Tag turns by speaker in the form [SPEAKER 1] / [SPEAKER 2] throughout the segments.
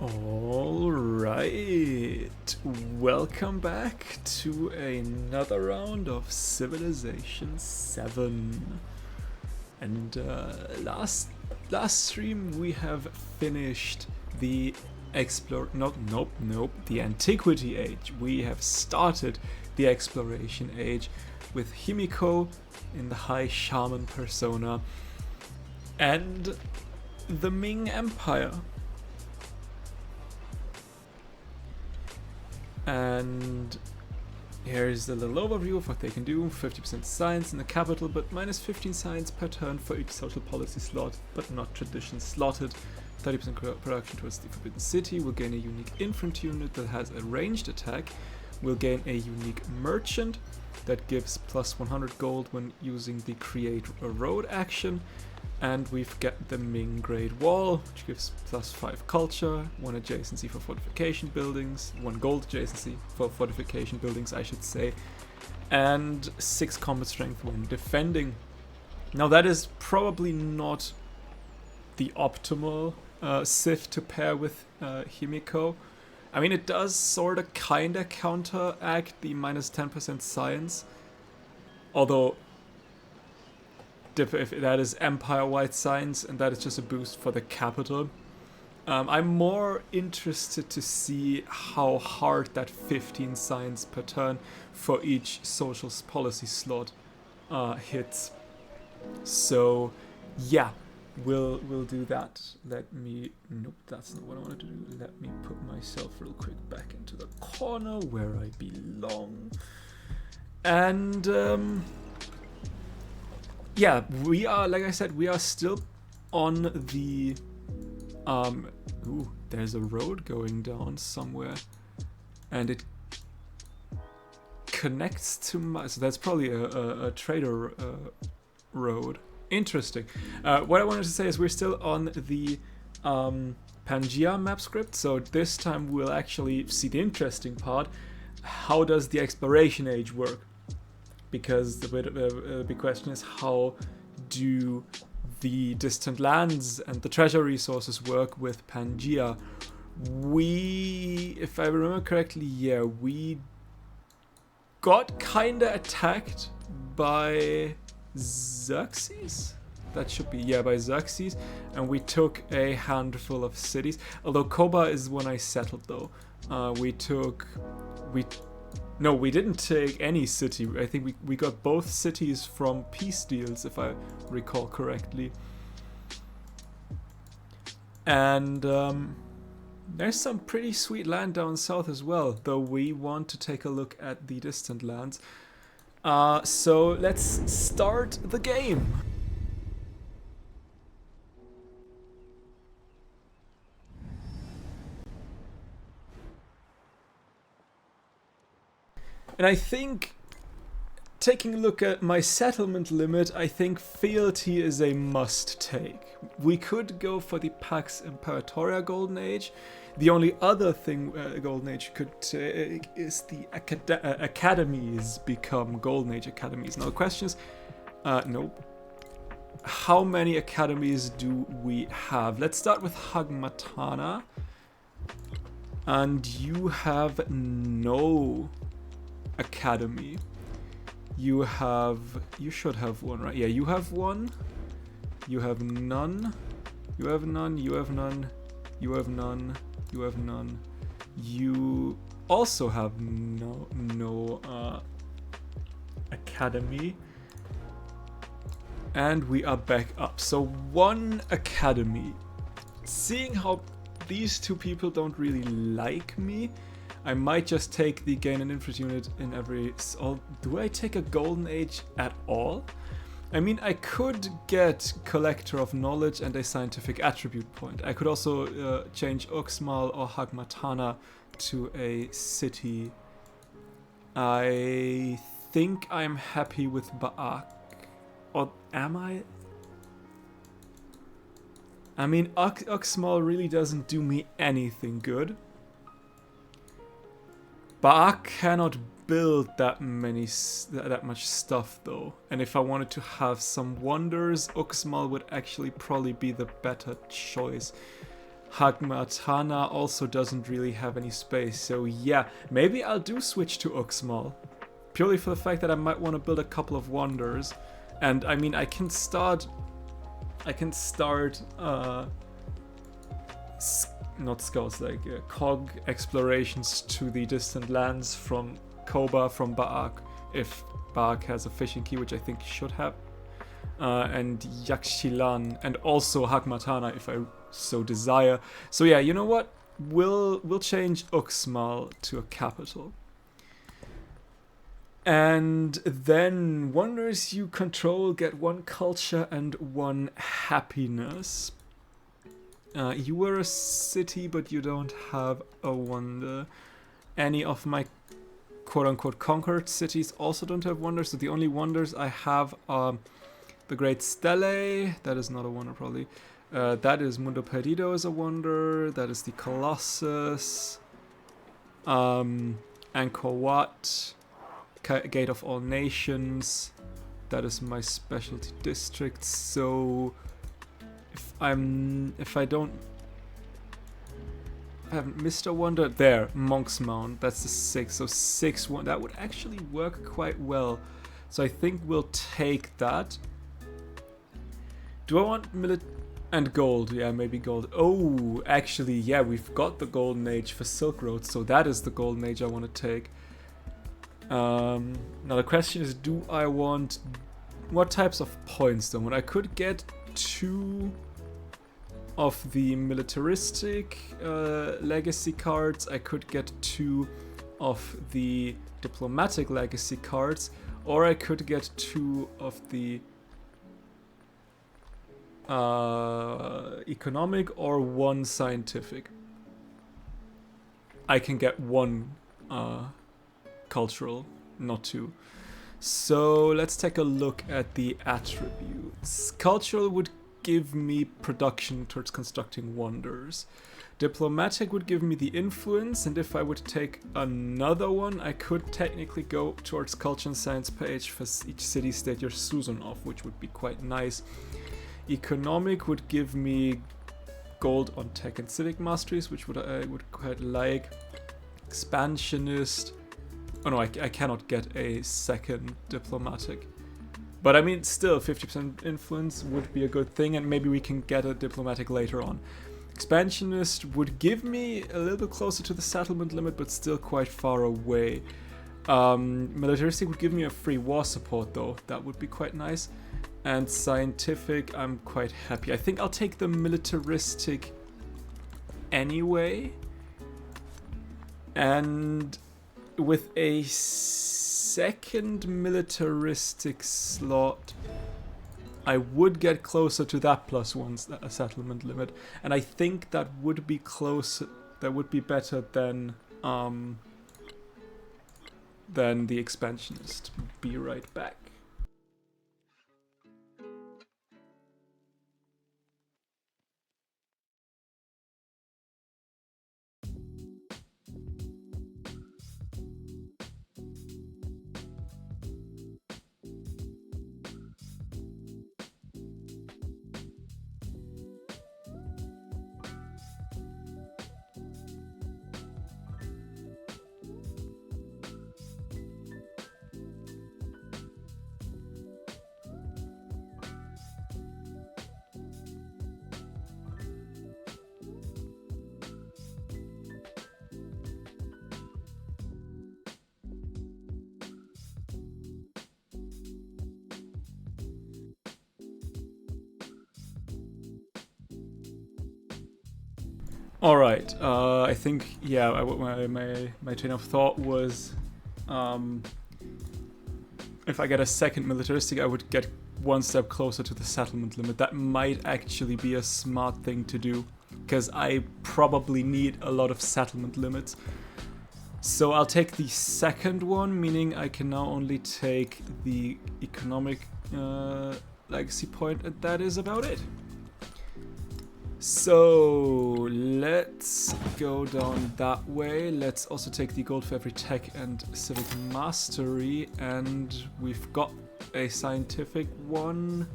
[SPEAKER 1] All right, welcome back to another round of Civilization 7. And last stream we have finished the the Antiquity Age. We have started the Exploration Age with Himiko in the High Shaman persona and the Ming Empire. And here's a little overview of what they can do. 50% science in the capital, but minus 15 science per turn for each social policy slot, but not tradition slotted. 30% production towards the Forbidden City. We'll gain a unique infantry unit that has a ranged attack. We'll gain a unique merchant that gives plus 100 gold when using the Create a Road action. And we've got the Ming Great Wall, which gives plus 5 culture, 1 adjacency for fortification buildings, 1 gold adjacency for fortification buildings, I should say, and 6 combat strength when defending. Now that is probably not the optimal Civ to pair with Himiko. I mean, it does sorta kinda counteract the minus 10% science, although if that is empire-wide science and that is just a boost for the capital. I'm more interested to see how hard that 15 science per turn for each social policy slot hits. So yeah, we'll do that. Nope, that's not what I wanted to do. Let me put myself real quick back into the corner where I belong. And yeah, we are, like I said, we are still on the, ooh, there's a road going down somewhere, and it connects to my, so that's probably a trader road. Interesting. What I wanted to say is we're still on the Pangea map script, so this time we'll actually see the interesting part. How does the exploration age work? Because the big question is, how do the distant lands and the treasure resources work with Pangea? We, if I remember correctly, yeah, we got kinda attacked by Xerxes? That should be, yeah, by Xerxes, and we took a handful of cities. Although Koba is one I settled though. No, we didn't take any city. I think we got both cities from peace deals, if I recall correctly. And there's some pretty sweet land down south as well, though we want to take a look at the distant lands. So let's start the game. And I think, taking a look at my settlement limit, I think fealty is a must take. We could go for the Pax Imperatoria Golden Age. The only other thing Golden Age could take is the academies become Golden Age academies. Now the question is, nope. How many academies do we have? Let's start with Hagmatana. And you have no academy. You should have one, right? Yeah, you have one. You have none. You have none. You have none. You have none. You have none. You also have no academy. And we are back up. So 1 academy. Seeing how these 2 people don't really like me, I might just take the gain an infantry unit in every... do I take a Golden Age at all? I mean, I could get Collector of Knowledge and a Scientific Attribute point. I could also change Uxmal or Hagmatana to a city. I think I'm happy with Ba'ak. Or am I? I mean, Uxmal really doesn't do me anything good. Ba'ak cannot build that much stuff though, and if I wanted to have some wonders, Uxmal would actually probably be the better choice. Hagmatana also doesn't really have any space, so yeah, maybe I'll do switch to Uxmal. Purely for the fact that I might want to build a couple of wonders. And I mean, I can start not scouts, like cog explorations to the distant lands from Koba, from Ba'ak, if Ba'ak has a fishing key, which I think he should have. And Yakshilan, and also Hagmatana if I so desire. So yeah, you know what? We'll change Uxmal to a capital. And then wonders you control get 1 culture and 1 happiness. You were a city, but you don't have a wonder. Any of my quote-unquote conquered cities also don't have wonders, so the only wonders I have are the Great Stele. That is not a wonder, probably. That is Mundo Perdido is a wonder. That is the Colossus. Angkor Wat. Gate of All Nations. That is my specialty district. So if I haven't missed a wonder, there, Monk's Mount. That's the 6. So 6 1. That would actually work quite well. So I think we'll take that. Do I want and gold? Yeah, maybe gold. Oh, actually, yeah, we've got the Golden Age for Silk Road, so that is the Golden Age I want to take. Now the question is, do I want... What types of points though? I could get 2 of the militaristic legacy cards. I could get 2 of the diplomatic legacy cards. Or I could get 2 of the economic or 1 scientific. I can get 1 cultural, not 2. So let's take a look at the attributes. Cultural would give me production towards constructing wonders. Diplomatic would give me the influence, and if I would take another one, I could technically go towards culture and science page for each city-state you're Susan of, which would be quite nice. Economic would give me gold on tech and civic masteries, which I would quite like. Expansionist. Oh no, I cannot get a second diplomatic. But I mean, still, 50% influence would be a good thing, and maybe we can get a diplomatic later on. Expansionist would give me a little bit closer to the settlement limit, but still quite far away. Militaristic would give me a free war support, though. That would be quite nice. And scientific, I'm quite happy. I think I'll take the militaristic anyway. And with a second militaristic slot, I would get closer to that +1 settlement limit, and I think that would be closer. That would be better than the expansionist. Be right back. All right. I think my train of thought was, if I get a second militaristic, I would get 1 step closer to the settlement limit. That might actually be a smart thing to do, because I probably need a lot of settlement limits. So I'll take the second one, meaning I can now only take the economic legacy point, and that is about it. So let's go down that way. Let's also take the gold for every tech and civic mastery, and we've got a scientific one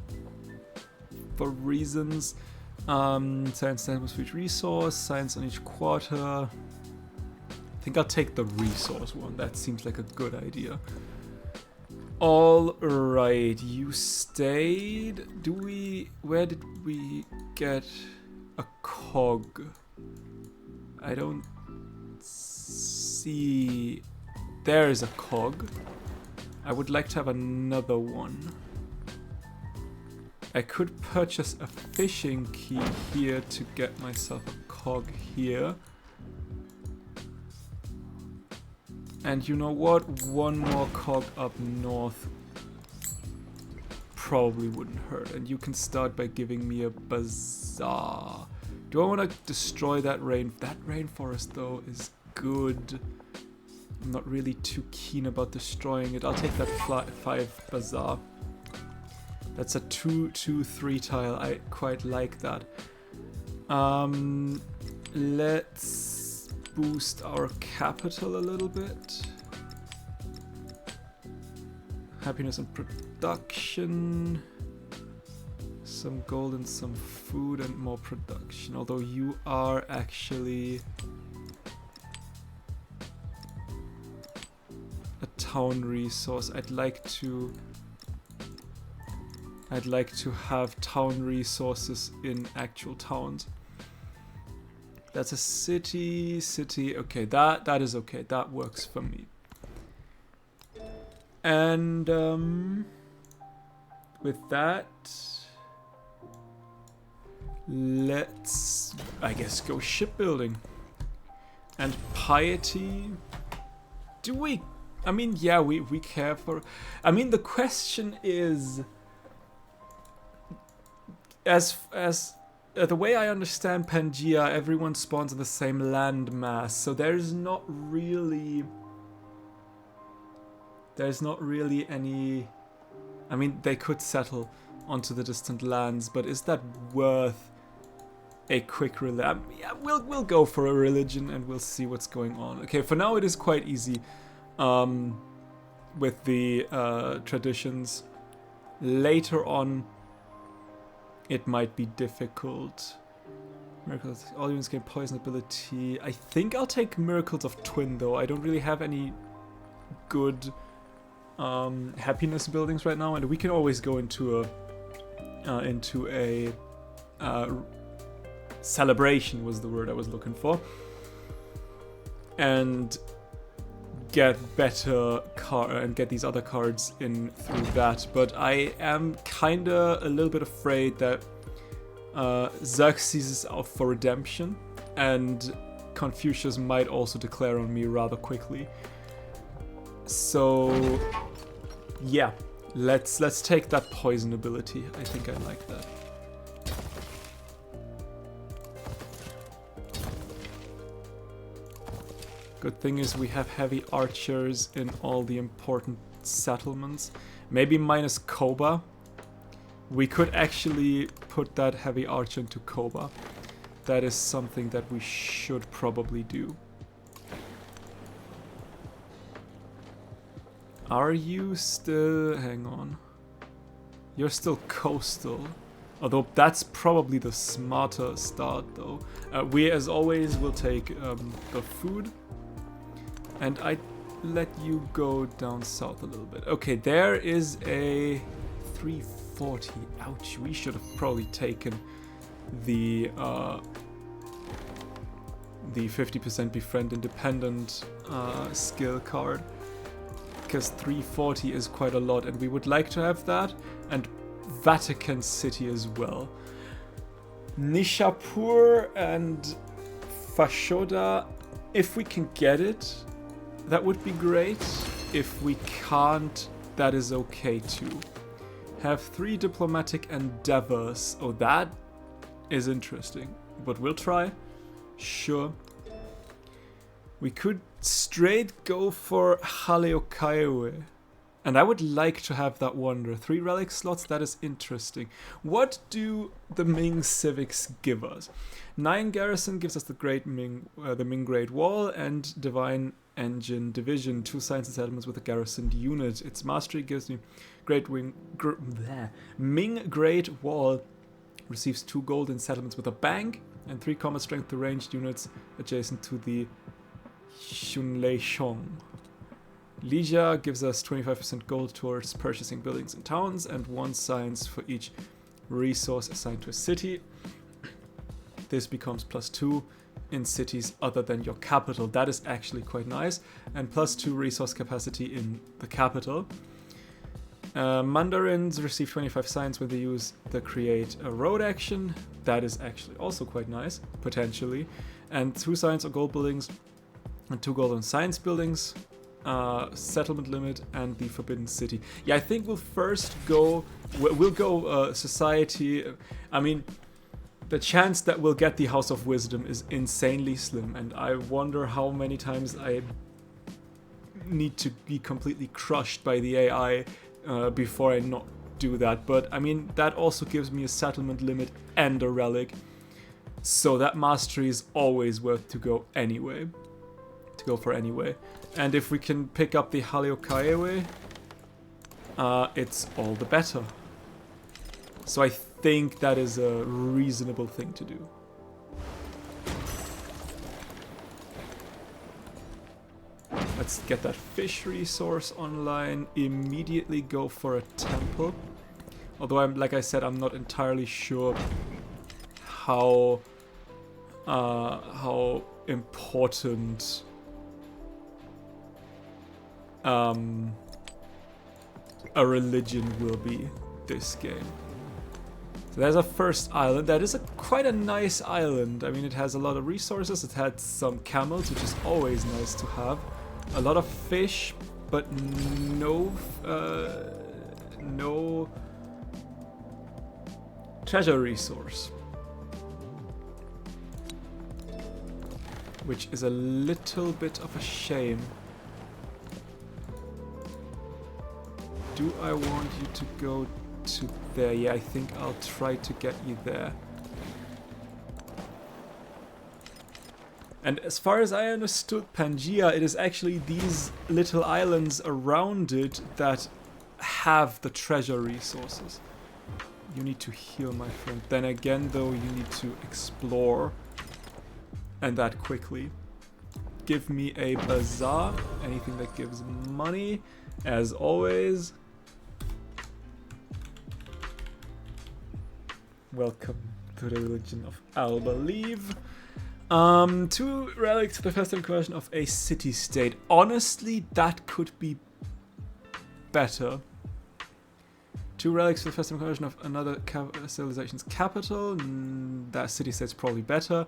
[SPEAKER 1] for reasons. Science samples for each resource, science on each quarter. I think I'll take the resource one. That seems like a good idea. Alright, you stayed. Where did we get a cog? I don't see. There is a cog. I would like to have another one. I could purchase a fishing key here to get myself a cog here. And you know what? One more cog up north probably wouldn't hurt. And you can start by giving me a bazaar. Do I want to destroy that That rainforest, though, is good. I'm not really too keen about destroying it. I'll take that 5 bazaar. That's a 2-2-3 tile. I quite like that. Let's boost our capital a little bit. Happiness and production. Some gold and some food and more production. Although you are actually a town resource. I'd like to have town resources in actual towns. That's a city. Okay, that is okay. That works for me. And with that, let's, I guess, go shipbuilding. And piety. Do we? I mean, yeah, we care for. I mean, the question is, as the way I understand Pangea, everyone spawns in the same land mass, so there's not really any. I mean, they could settle onto the distant lands, but is that worth a quick religion? Yeah, we'll go for a religion and we'll see what's going on. Okay, for now it is quite easy with the traditions. Later on, it might be difficult. Miracles, all units gain poison ability. I think I'll take Miracles of Twin, though. I don't really have any good happiness buildings right now, and we can always go into a celebration was the word I was looking for, and get better and get these other cards in through that. But I am kinda a little bit afraid that Xerxes is out for redemption, and Confucius might also declare on me rather quickly. So yeah, let's take that poison ability. I think I like that. Good thing is we have heavy archers in all the important settlements. Maybe minus Koba. We could actually put that heavy archer into Koba. That is something that we should probably do. Are you still... hang on. You're still coastal. Although that's probably the smarter start, though. We, as always, will take the food. And I let you go down south a little bit. Okay, there is a 340. Ouch, we should have probably taken the 50% befriend independent skill card. Because 340 is quite a lot, and we would like to have that. And Vatican City as well. Nishapur and Fashoda, if we can get it, that would be great. If we can't, that is okay too. Have 3 diplomatic endeavors. Oh, that is interesting. But we'll try. Sure. We could straight go for Haleokaiwe. And I would like to have that wonder. 3 relic slots, that is interesting. What do the Ming civics give us? 9 garrison gives us the Ming Great Wall and Divine Engine Division. 2 science and settlements with a garrisoned unit. Its mastery gives me Ming Great Wall Receives 2 gold in settlements with a bank, and 3 combat strength to ranged units adjacent to the Xunlei Shong. Lija gives us 25% gold towards purchasing buildings and towns, and 1 science for each resource assigned to a city. This becomes +2 in cities other than your capital. That is actually quite nice. And +2 resource capacity in the capital. Mandarins receive 25 science when they use the create a road action. That is actually also quite nice, potentially. And 2 science on gold buildings and 2 gold on science buildings. Settlement limit and the forbidden city. Yeah, I think we'll first go, society. I mean, the chance that we'll get the House of Wisdom is insanely slim, and I wonder how many times I need to be completely crushed by the AI before I not do that. But I mean, that also gives me a settlement limit and a relic, so that mastery is always worth to go for anyway. And if we can pick up the Haliokaewe, it's all the better. So I think that is a reasonable thing to do. Let's get that fish resource online. Immediately go for a temple. Although like I said, I'm not entirely sure how important a religion will be this game. So there's our first island. That is quite a nice island. I mean, it has a lot of resources. It had some camels, which is always nice to have. A lot of fish, but no treasure resource, which is a little bit of a shame. Do I want you to go to there? Yeah, I think I'll try to get you there. And as far as I understood Pangaea, it is actually these little islands around it that have the treasure resources. You need to heal, my friend. Then again, though, you need to explore, and that quickly. Give me a bazaar, anything that gives money, as always. Welcome to the religion of Al-Believe. 2 relics for the first time conversion of a city-state. Honestly, that could be better. 2 relics for the first time conversion of another civilization's capital. That city-state's probably better.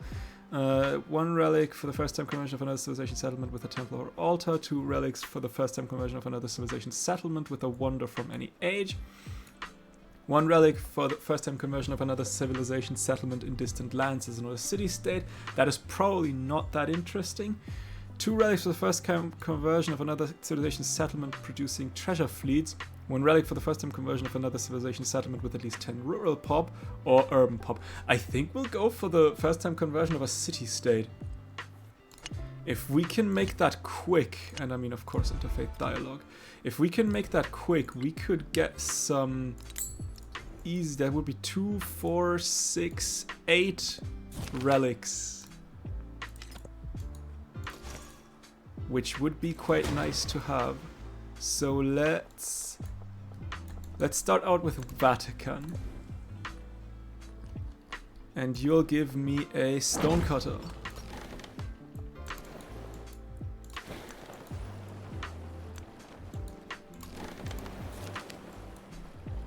[SPEAKER 1] 1 relic for the first time conversion of another civilization settlement with a temple or altar. 2 relics for the first time conversion of another civilization settlement with a wonder from any age. 1 relic for the first time conversion of another civilization settlement in distant lands as another city-state. That is probably not that interesting. 2 relics for the first time conversion of another civilization settlement producing treasure fleets. 1 relic for the first time conversion of another civilization settlement with at least 10 rural pop or urban pop. I think we'll go for the first time conversion of a city-state. If we can make that quick, and I mean of course interfaith dialogue, if we can make that quick, we could get some easy, that would be 2, 4, 6, 8 relics, which would be quite nice to have. So let's start out with Vatican, and you'll give me a stonecutter.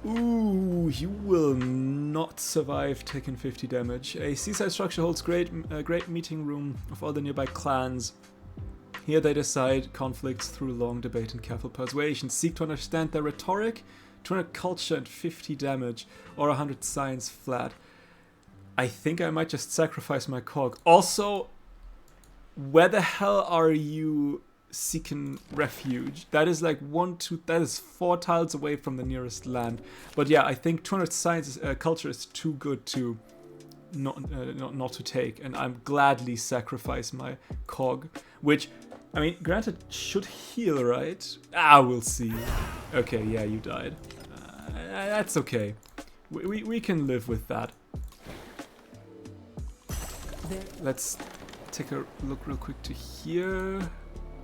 [SPEAKER 1] Ooh, you will not survive taking 50 damage. A seaside structure holds a great meeting room of all the nearby clans. Here they decide conflicts through long debate and careful persuasion. Seek to understand their rhetoric, 200 culture and 50 damage, or 100 science flat. I think I might just sacrifice my cog. Also, where the hell are you seeking refuge? That is like that is 4 tiles away from the nearest land. But yeah, I think 200 science culture is too good to not to take, and I'm gladly sacrifice my cog, which, I mean, granted, should heal, right? We'll see. Okay, yeah, you died. That's okay. We can live with that. Let's take a look real quick to here.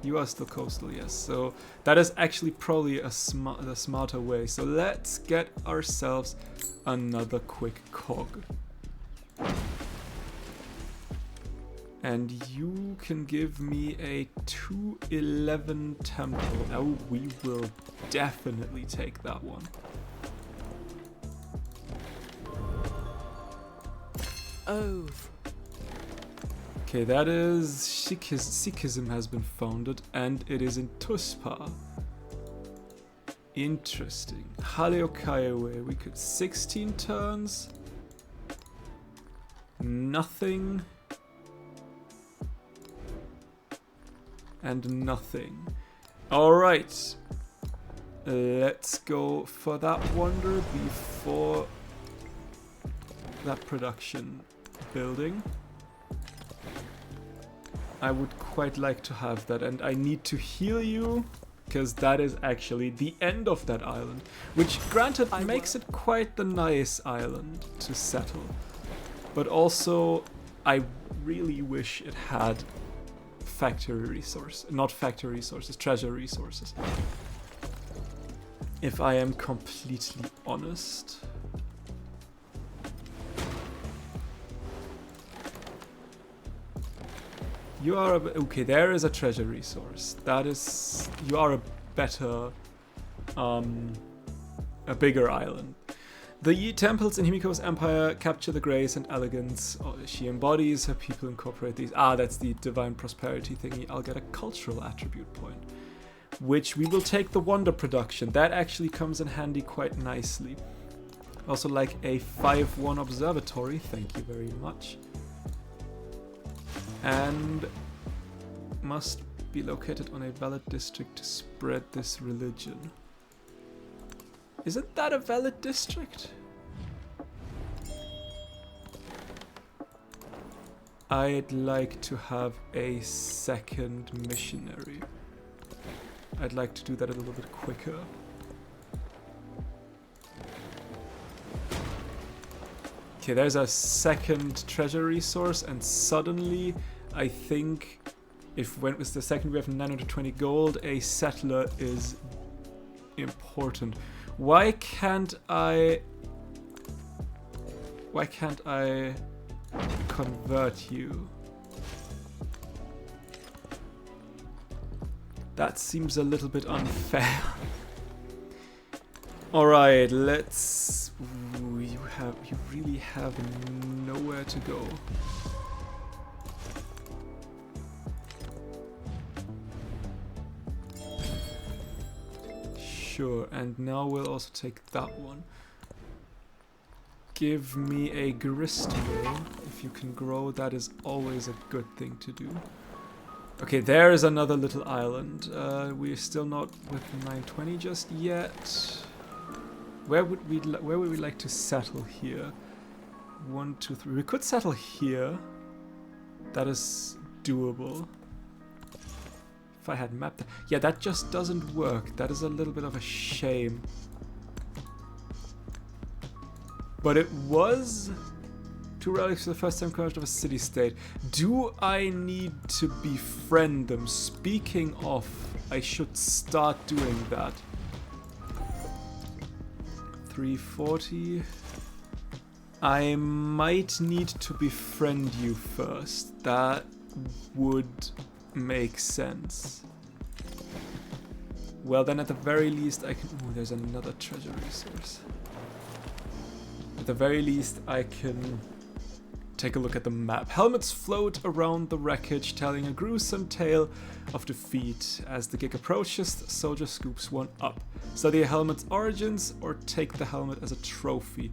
[SPEAKER 1] You are still coastal, yes. So that is actually probably the smarter way. So let's get ourselves another quick cog. And you can give me a 211 temple. Oh, we will definitely take that one.
[SPEAKER 2] Oh.
[SPEAKER 1] Okay, that is Sikhism has been founded, and it is in Tuspa. Interesting. Haleokaiwe, we could 16 turns. Nothing. And nothing. Alright. Let's go for that wonder before that production building. I would quite like to have that, and I need to heal you because that is actually the end of that island, which granted makes it quite the nice island to settle, but also I really wish it had factory resources, not factory resources, treasure resources, if I am completely honest. You are okay. There is a treasure resource. That is, you are a better, a bigger island. The temples in Himiko's empire capture the grace and elegance she embodies. Her people incorporate these. Ah, that's the divine prosperity thingy. I'll get a cultural attribute point, which we will take the wonder production. That actually comes in handy quite nicely. Also, like a 5-1 observatory. Thank you very much. And must be located on a valid district to spread this religion. Isn't that a valid district? I'd like to have a second missionary. I'd like to do that a little bit quicker. Okay, there's a second treasure resource, and suddenly I think if when it's the second we have 920 gold, a settler is important. Why can't I convert you? That seems a little bit unfair. Alright, let's... You really have nowhere to go. Sure, and now we'll also take that one. Give me a gristmill. If you can grow, that is always a good thing to do. Okay, there is another little island. We're still not with 920 just yet. Where would we like to settle here? 1, 2, 3. We could settle here. That is doable. If I had mapped that. Yeah, that just doesn't work. That is a little bit of a shame. But it was 2 relics for the first time conversion of a city-state. Do I need to befriend them? Speaking of, I should start doing that. 340. I might need to befriend you first. That would make sense. Well, then at the very least I can... Ooh, there's another treasure resource. At the very least I can take a look at the map. Helmets float around the wreckage, telling a gruesome tale of defeat. As the gig approaches, the soldier scoops one up. Study a helmet's origins or take the helmet as a trophy.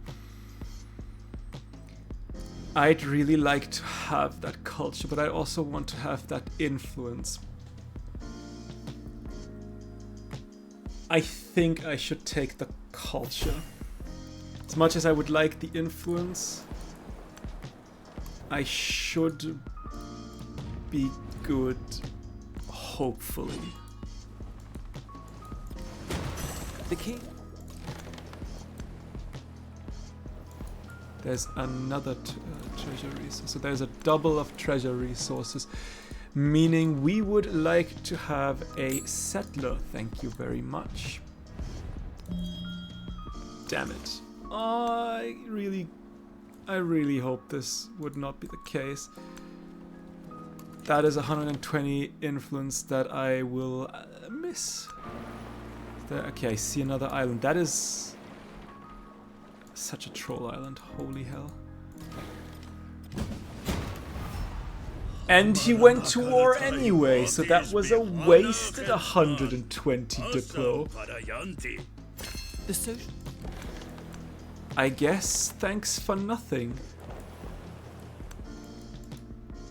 [SPEAKER 1] I'd really like to have that culture, but I also want to have that influence. I think I should take the culture. As much as I would like the influence, I should be good, hopefully. The king. There's another treasure resource. So there's a double of treasure resources. Meaning we would like to have a settler. Thank you very much. Damn it. I really hope this would not be the case. That is 120 influence that I will miss. Okay, I see another island. That is such a troll island. Holy hell. And he went to war anyway, so that was a wasted 120 Diplo. I guess thanks for nothing.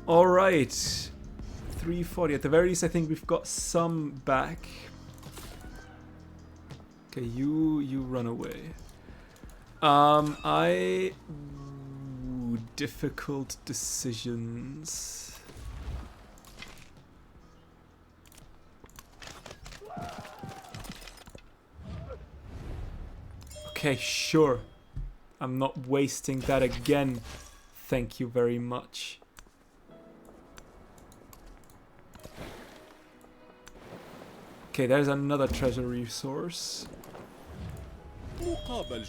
[SPEAKER 1] Alright. 340. At the very least, I think we've got some back. Okay, you run away. Difficult decisions. Okay, sure. I'm not wasting that again. Thank you very much. Okay, there's another treasure resource.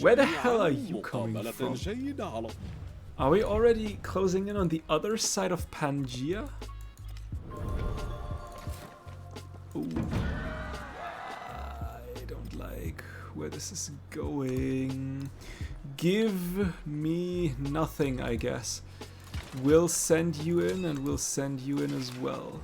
[SPEAKER 1] Where the hell are you coming from? Are we already closing in on the other side of Pangaea? Ooh. I don't like where this is going. Give me nothing, I guess. We'll send you in and we'll send you in as well.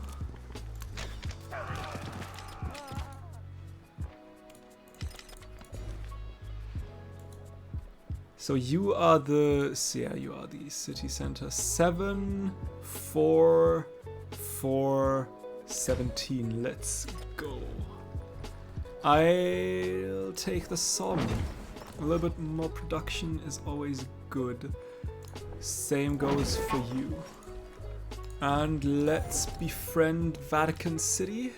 [SPEAKER 1] So you are the, yeah, you are the city center. 7, 4, 4, 17. Let's go. I'll take the sawmill. A little bit more production is always good. Same goes for you. And let's befriend Vatican City.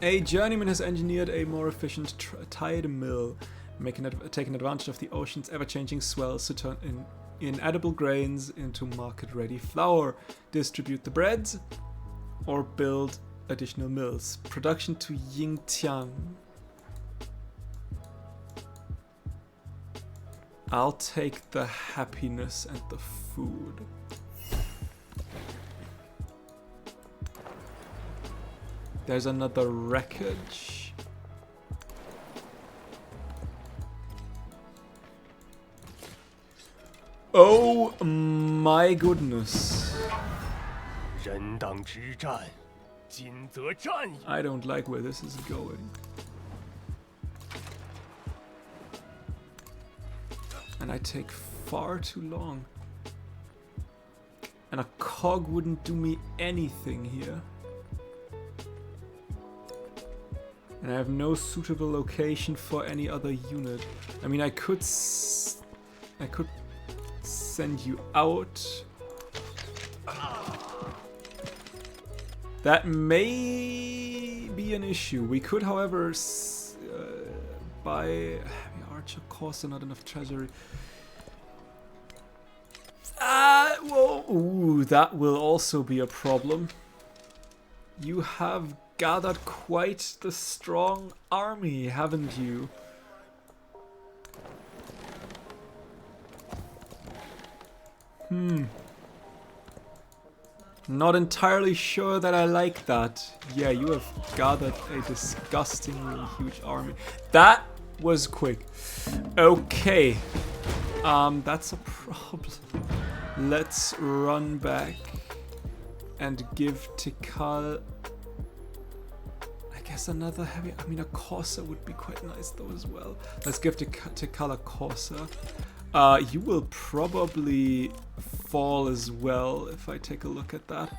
[SPEAKER 1] A journeyman has engineered a more efficient tide mill, taking advantage of the ocean's ever-changing swells to turn inedible grains into market-ready flour, distribute the breads, or build additional mills. Production to Yingtiang. I'll take the happiness and the food. There's another wreckage. Oh my goodness. I don't like where this is going. And I take far too long. And a cog wouldn't do me anything here. And I have no suitable location for any other unit. I mean, I could send you out. That may be an issue. We could, however, buy heavy archer cost and not enough treasury. Whoa, ooh, that will also be a problem. You have gathered quite the strong army, haven't you? Not entirely sure that I like that. Yeah, you have gathered a disgustingly huge army. That was quick. Okay. That's a problem. Let's run back and give Tikal, I guess, another heavy. I mean, a Corsa would be quite nice though as well. Let's give Tikal a Corsa. You will probably fall as well if I take a look at that.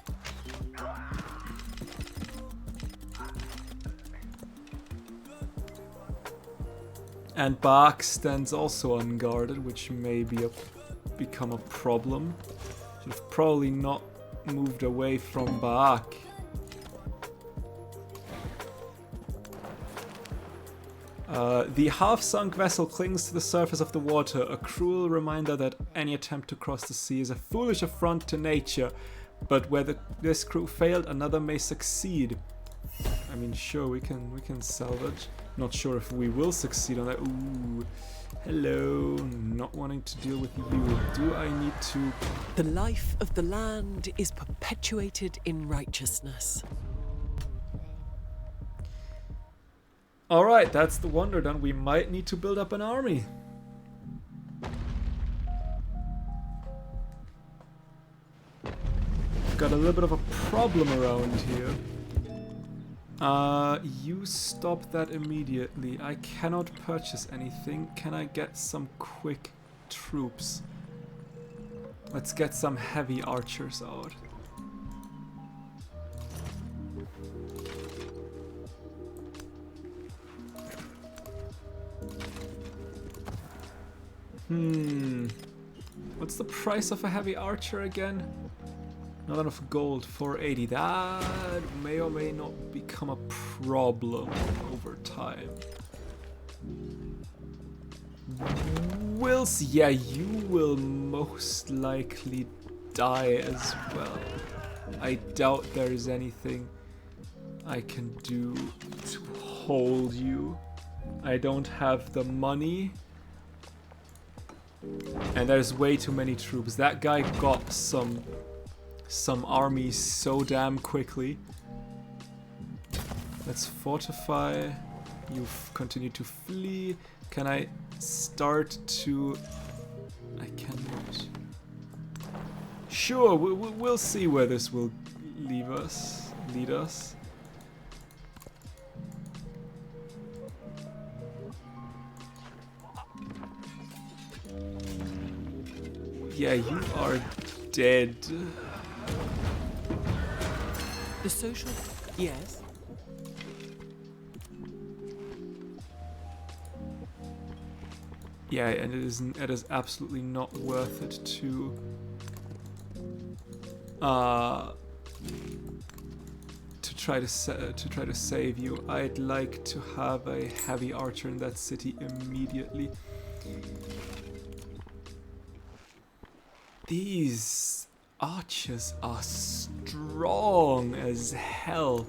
[SPEAKER 1] And Bach stands also unguarded, which may be become a problem. Should have probably not moved away from Baak. The half-sunk vessel clings to the surface of the water, a cruel reminder that any attempt to cross the sea is a foolish affront to nature. But where this crew failed, another may succeed. I mean, sure, we can salvage. Not sure if we will succeed on that. Ooh, hello, not wanting to deal with you. Do I need to?
[SPEAKER 2] The life of the land is perpetuated in righteousness.
[SPEAKER 1] All right, that's the wonder done. We might need to build up an army. Got a little bit of a problem around here. You stop that immediately. I cannot purchase anything. Can I get some quick troops? Let's get some heavy archers out. What's the price of a heavy archer again? Not enough gold, 480. That may or may not become a problem over time. We'll see. Yeah, you will most likely die as well. I doubt there is anything I can do to hold you. I don't have the money. And there's way too many troops. That guy got some armies so damn quickly. Let's fortify. You continue to flee. Can I start to? I cannot. Sure, we'll see where this will lead us. Yeah, you are dead.
[SPEAKER 2] The social... Yes.
[SPEAKER 1] Yeah, and it is absolutely not worth it to try to save you. I'd like to have a heavy archer in that city immediately. These archers are strong as hell.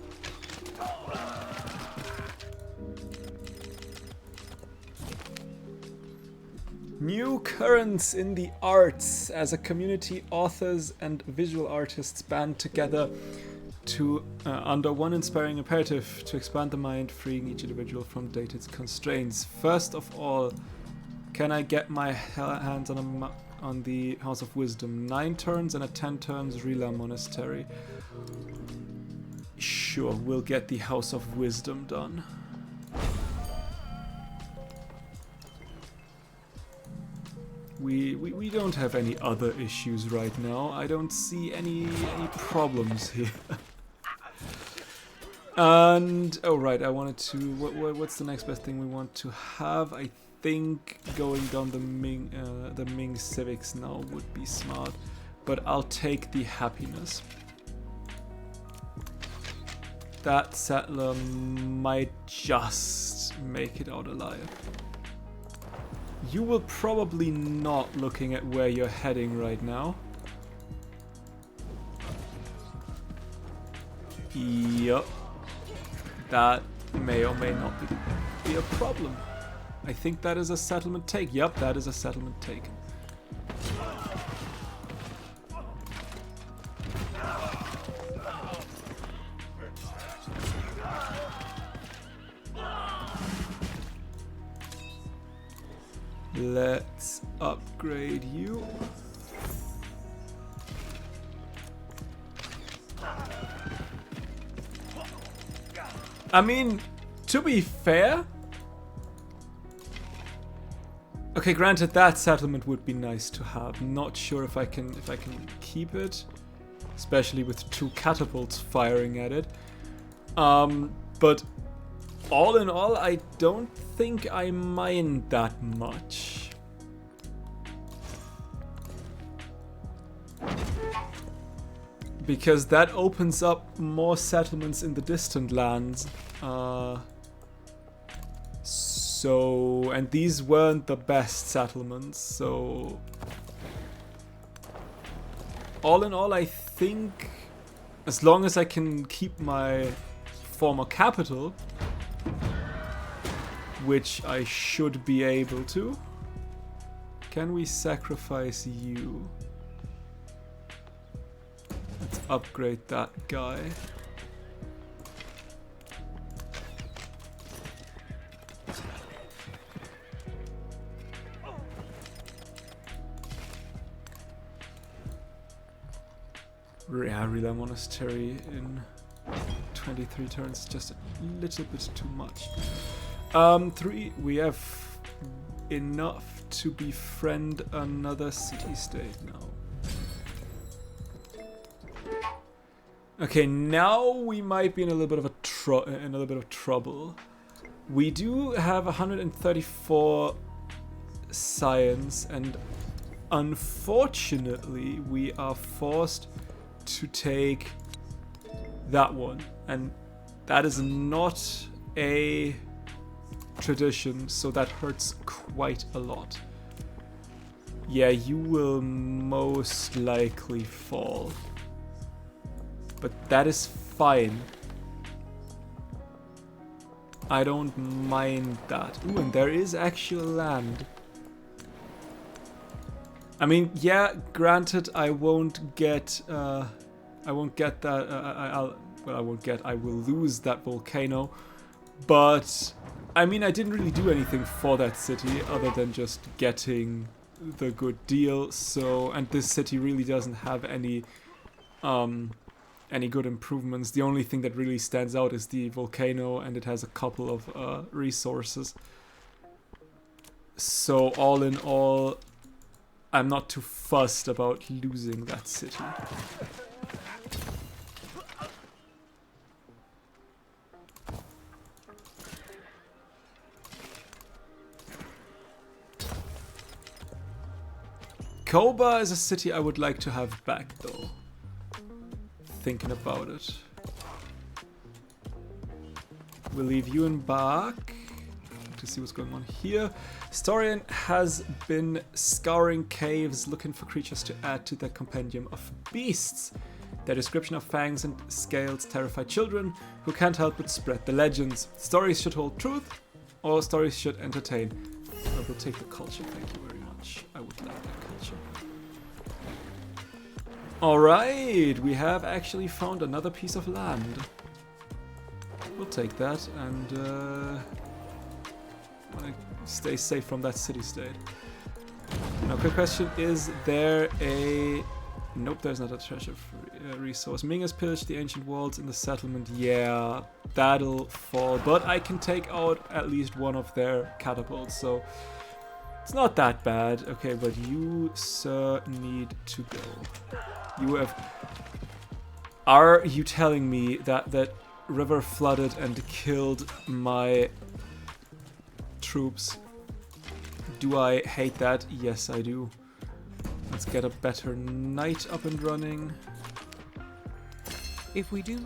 [SPEAKER 1] New currents in the arts. As a community, authors and visual artists band together to under one inspiring imperative to expand the mind, freeing each individual from dated constraints. First of all, can I get my hands on the House of Wisdom? 9 turns and a 10 turns Rila Monastery. Sure, we'll get the House of Wisdom done. We don't have any other issues right now. I don't see any problems here. And oh right, I wanted to. What's the next best thing we want to have? I think going down the Ming civics now would be smart, but I'll take the happiness. That settler might just make it out alive. You will probably not, looking at where you're heading right now. Yup. That may or may not be a problem. I think that is a settlement take. Yup, that is a settlement take. Let's upgrade you. I mean, to be fair, okay, granted that settlement would be nice to have. Not sure if I can keep it, especially with 2 catapults firing at it. But all in all, I don't think I mind that much. Because that opens up more settlements in the distant lands. So, and these weren't the best settlements, so... All in all, I think as long as I can keep my former capital, which I should be able to. Can we sacrifice you? Let's upgrade that guy. Relay Monastery in 23 turns, just a little bit too much. 3, we have enough to befriend another city-state now. Okay, now we might be in a little bit of trouble. We do have 134 science, and unfortunately, we are forced to take that one, and that is not a tradition, so that hurts quite a lot. Yeah, you will most likely fall. But that is fine. I don't mind that. Ooh, and there is actual land. I mean, yeah, granted, I won't get that. I will lose that volcano. But I mean, I didn't really do anything for that city other than just getting the good deal. So, and this city really doesn't have any good improvements. The only thing that really stands out is the volcano, and it has a couple of resources. So all in all, I'm not too fussed about losing that city. Koba is a city I would like to have back, though. Thinking about it. We'll leave you in back to see what's going on here. Historian has been scouring caves looking for creatures to add to their compendium of beasts. Their description of fangs and scales terrify children who can't help but spread the legends. Stories should hold truth, or stories should entertain. I will take the culture, thank you very much. I would like that culture. Alright, we have actually found another piece of land. We'll take that and stay safe from that city-state. Now, quick question, is there a... Nope, there's not a treasure resource. Ming has pillaged the ancient walls in the settlement. Yeah, that'll fall. But I can take out at least one of their catapults, so it's not that bad. Okay, but you, sir, need to go. You have... Are you telling me that that river flooded and killed my troops? Do I hate that? Yes, I do. Let's get a better knight up and running.
[SPEAKER 2] If we do...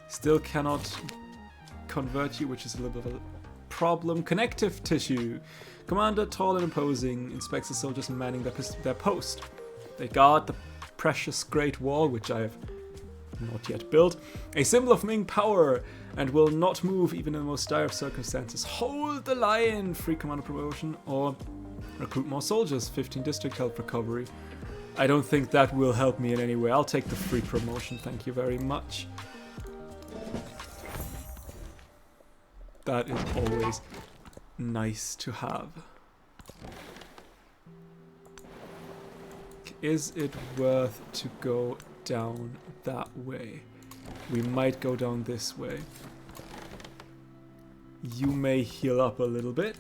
[SPEAKER 1] Still cannot convert you, which is a little bit of a problem. Connective tissue. Commander, tall and imposing, inspects the soldiers manning their post. They guard the precious Great Wall, which I have not yet built. A symbol of Ming power, and will not move even in the most dire of circumstances. Hold the line! Free commander promotion, or recruit more soldiers. 15 district health recovery. I don't think that will help me in any way. I'll take the free promotion, thank you very much. That is always nice to have. Is it worth to go down that way? We might go down this way. You may heal up a little bit.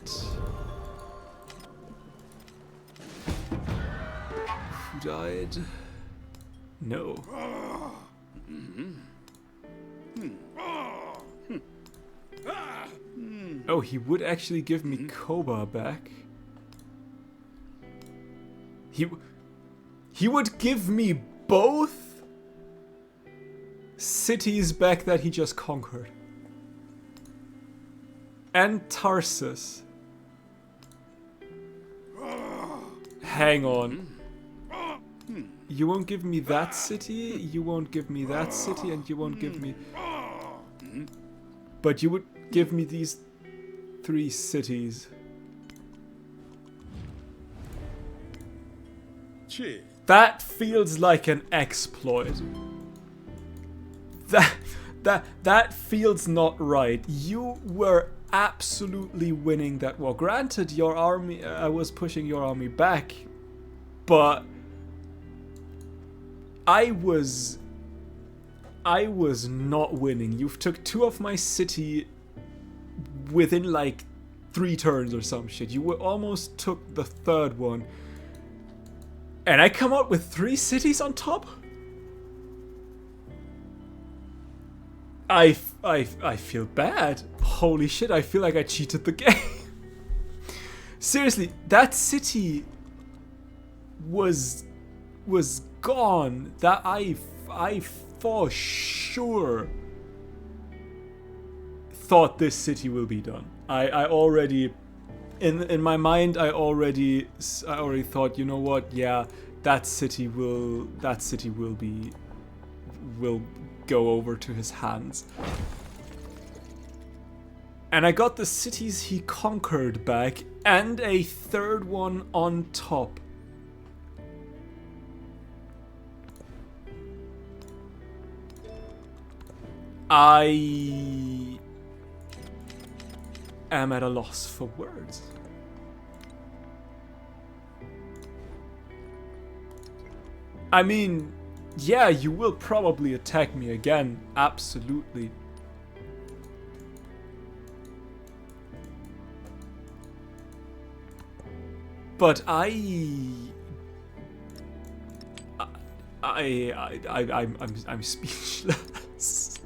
[SPEAKER 1] Who died? No. Oh, he would actually give me Koba back. He would give me both? cities back that he just conquered. And Tarsus. Hang on. You won't give me that city, you won't give me that city, and you won't give me... But you would give me these 3 cities. That feels like an exploit. That feels not right. You were absolutely winning that war. Granted, your army, I was pushing your army back, but I was not winning. You've took 2 of my city within like 3 turns or some shit. You almost took the 3rd one. And I come out with 3 cities on top? I feel bad. Holy shit, I feel like I cheated the game. Seriously, that city was gone. That I for sure thought this city will be done. I already in my mind I already thought, you know what? Yeah, that city will go over to his hands. And I got the cities he conquered back and a 3rd one on top. I am at a loss for words. I mean, yeah, you will probably attack me again, absolutely. But I'm speechless.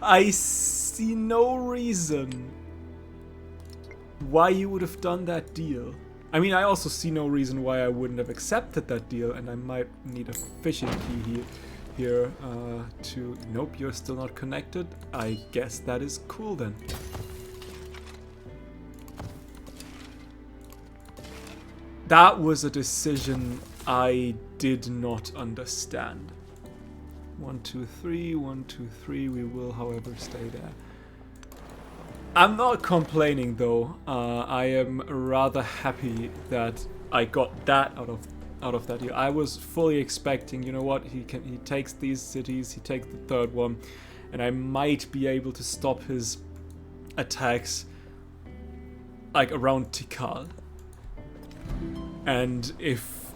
[SPEAKER 1] I see no reason why you would have done that deal. I mean, I also see no reason why I wouldn't have accepted that deal, and I might need a fishing key here to... Nope, you're still not connected. I guess that is cool then. That was a decision I did not understand. 1, 2, 3, 1, 2, 3. We will, however, stay there. I'm not complaining though. I am rather happy that I got that out of that deal. I was fully expecting, you know what, he takes these cities, he takes the 3rd one, and I might be able to stop his attacks like around Tikal. And if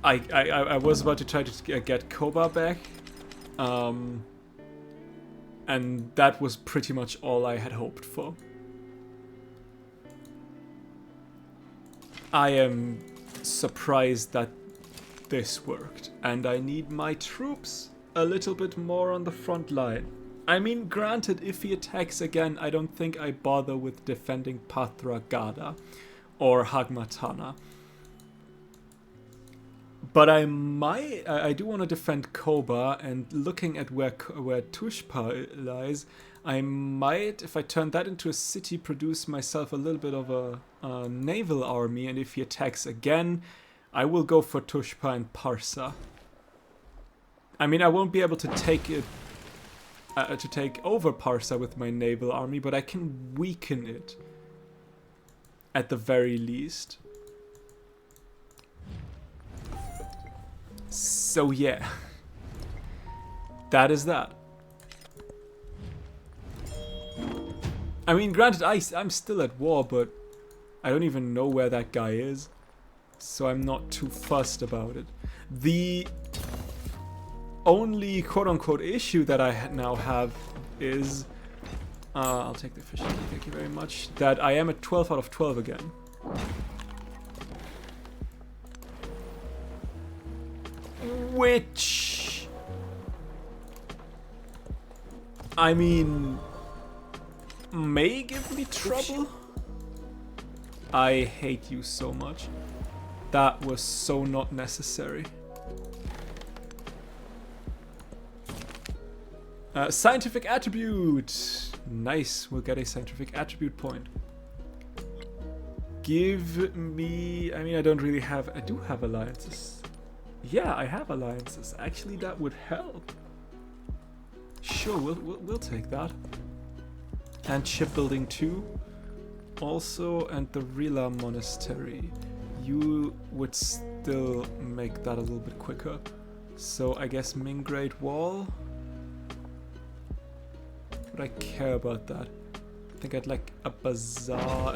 [SPEAKER 1] I was about to try to get Koba back, and that was pretty much all I had hoped for. I am surprised that this worked, and I need my troops a little bit more on the front line. I mean, granted, if he attacks again, I don't think I bother with defending Pathragada or Hagmatana. But I do want to defend Koba, and looking at where Tushpa lies, I might, if I turn that into a city, produce myself a little bit of a naval army, and if he attacks again, I will go for Tushpa and Parsa. I mean, I won't be able to take it, to take over Parsa with my naval army, but I can weaken it, at the very least. So yeah, that is that. I mean, granted, I'm still at war, but I don't even know where that guy is, so I'm not too fussed about it. The only quote-unquote issue that I now have is, I'll take the fishing key, thank you very much, that I am at 12 out of 12 again. Which, I mean, may give me trouble. I hate you so much. That was so not necessary. Scientific attribute. Nice, we'll get a scientific attribute point. Give me... I mean, I don't really have... I do have alliances. Yeah, I have alliances. Actually, that would help. Sure, we'll take that. And shipbuilding too. Also, and the Rila Monastery. You would still make that a little bit quicker. So I guess Ming Great Wall. Would I care about that? I think I'd like a bazaar,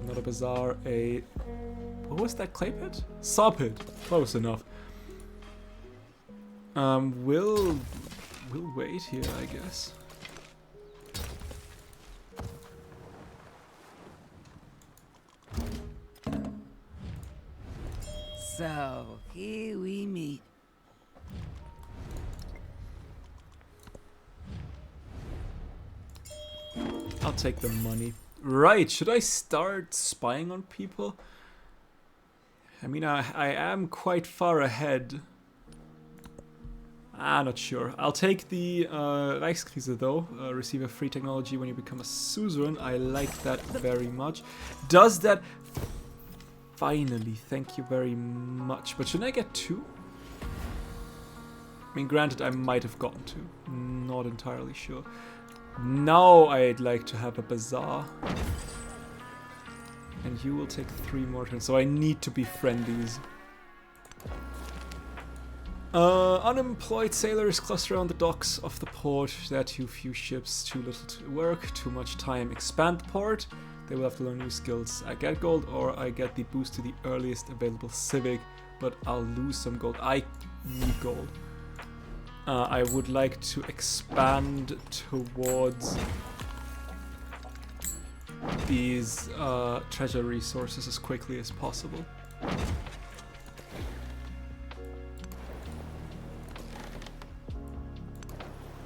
[SPEAKER 1] not a bazaar, a... What was that clay pit? Saw pit. Close enough. We'll wait here, I guess.
[SPEAKER 3] So, here we meet.
[SPEAKER 1] I'll take the money. Right, should I start spying on people? I mean, I am quite far ahead. Not sure. I'll take the Reichskrise though. Receive a free technology when you become a suzerain. I like that very much. Does that... Finally, thank you very much. But shouldn't I get 2? I mean, granted, I might have gotten 2. Not entirely sure. Now I'd like to have a bazaar. And you will take 3 more turns, so I need to befriend these. Unemployed sailors cluster around the docks of the port. There are too few ships, too little to work, too much time. Expand the port. They will have to learn new skills. I get gold or I get the boost to the earliest available civic, but I'll lose some gold. I need gold. I would like to expand towards these treasure resources as quickly as possible.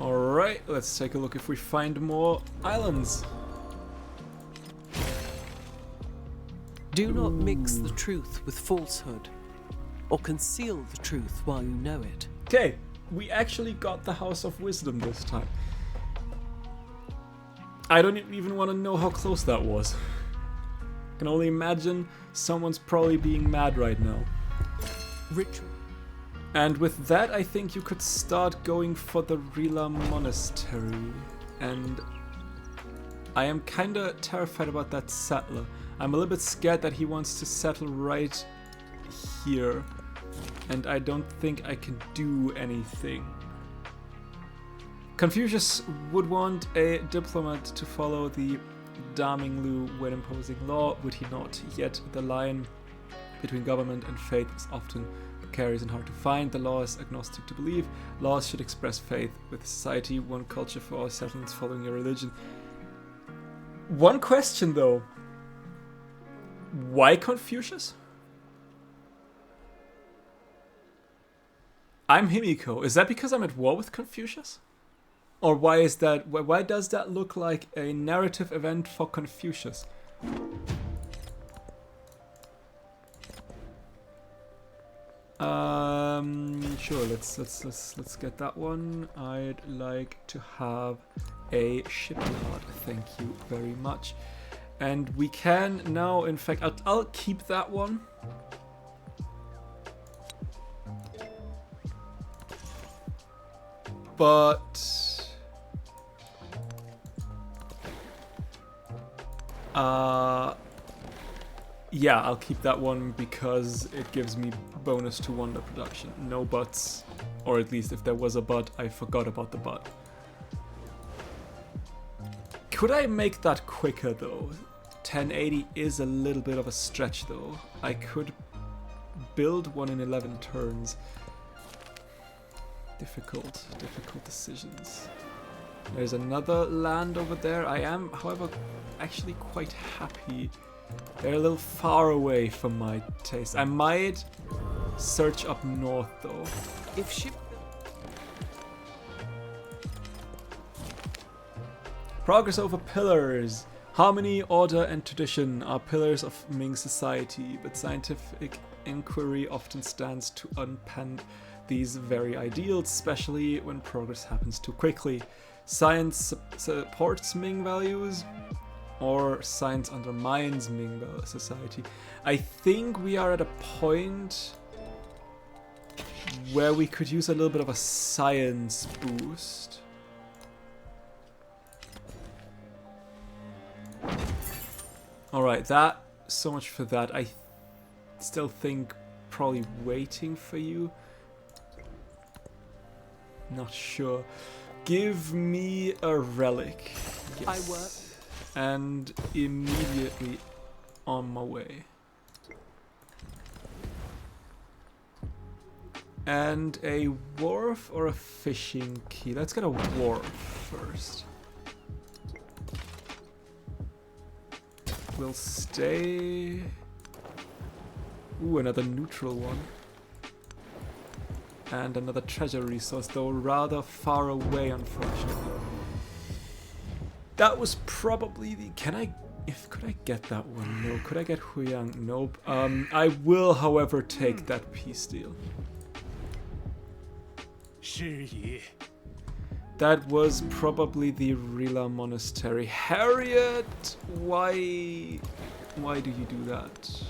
[SPEAKER 1] Alright, let's take a look if we find more islands.
[SPEAKER 2] Do not mix the truth with falsehood, or conceal the truth while you know it.
[SPEAKER 1] Okay, we actually got the House of Wisdom this time. I don't even want to know how close that was. I can only imagine someone's probably being mad right now.
[SPEAKER 2] Ritual.
[SPEAKER 1] And with that, I think you could start going for the Rila Monastery. And I am kinda terrified about that settler. I'm a little bit scared that he wants to settle right here. And I don't think I can do anything. Confucius would want a diplomat to follow the Daminglu when imposing law, would he not? Yet the line between government and faith is often precarious and hard to find. The law is agnostic to belief. Laws should express faith with society, one culture for all settlements following your religion. One question though. Why Confucius? I'm Himiko. Is that because I'm at war with Confucius? Or why is that? Why does that look like a narrative event for Confucius? Sure. Let's get that one. I'd like to have a shipyard. Thank you very much. And we can now, in fact, I'll keep that one. But yeah, I'll keep that one because it gives me bonus to wonder production. No buts, or at least if there was a but, I forgot about the but. Could I make that quicker though? 1080 is a little bit of a stretch though. I could build one in 11 turns. Difficult decisions. There's another land over there. I am, however, actually quite happy. They're a little far away from my taste. I might search up north though.
[SPEAKER 2] If ship...
[SPEAKER 1] Progress over pillars. Harmony, order, and tradition are pillars of Ming society, but scientific inquiry often stands to unpend these very ideals, especially when progress happens too quickly. Science supports Ming values, or science undermines Ming society. I think we are at a point where we could use a little bit of a science boost. Alright, so much for that. I still think probably waiting for you. Not sure. Give me a relic. Yes.
[SPEAKER 2] I work.
[SPEAKER 1] And immediately on my way. And a wharf or a fishing key? Let's get a wharf first. We'll stay... Ooh, another neutral one. And another treasure resource, though rather far away, unfortunately. That was probably the... Could I get that one? No. Could I get Huyang? Nope. I will, however, take that peace deal. That was probably the Rila Monastery. Harriet, why do you do that?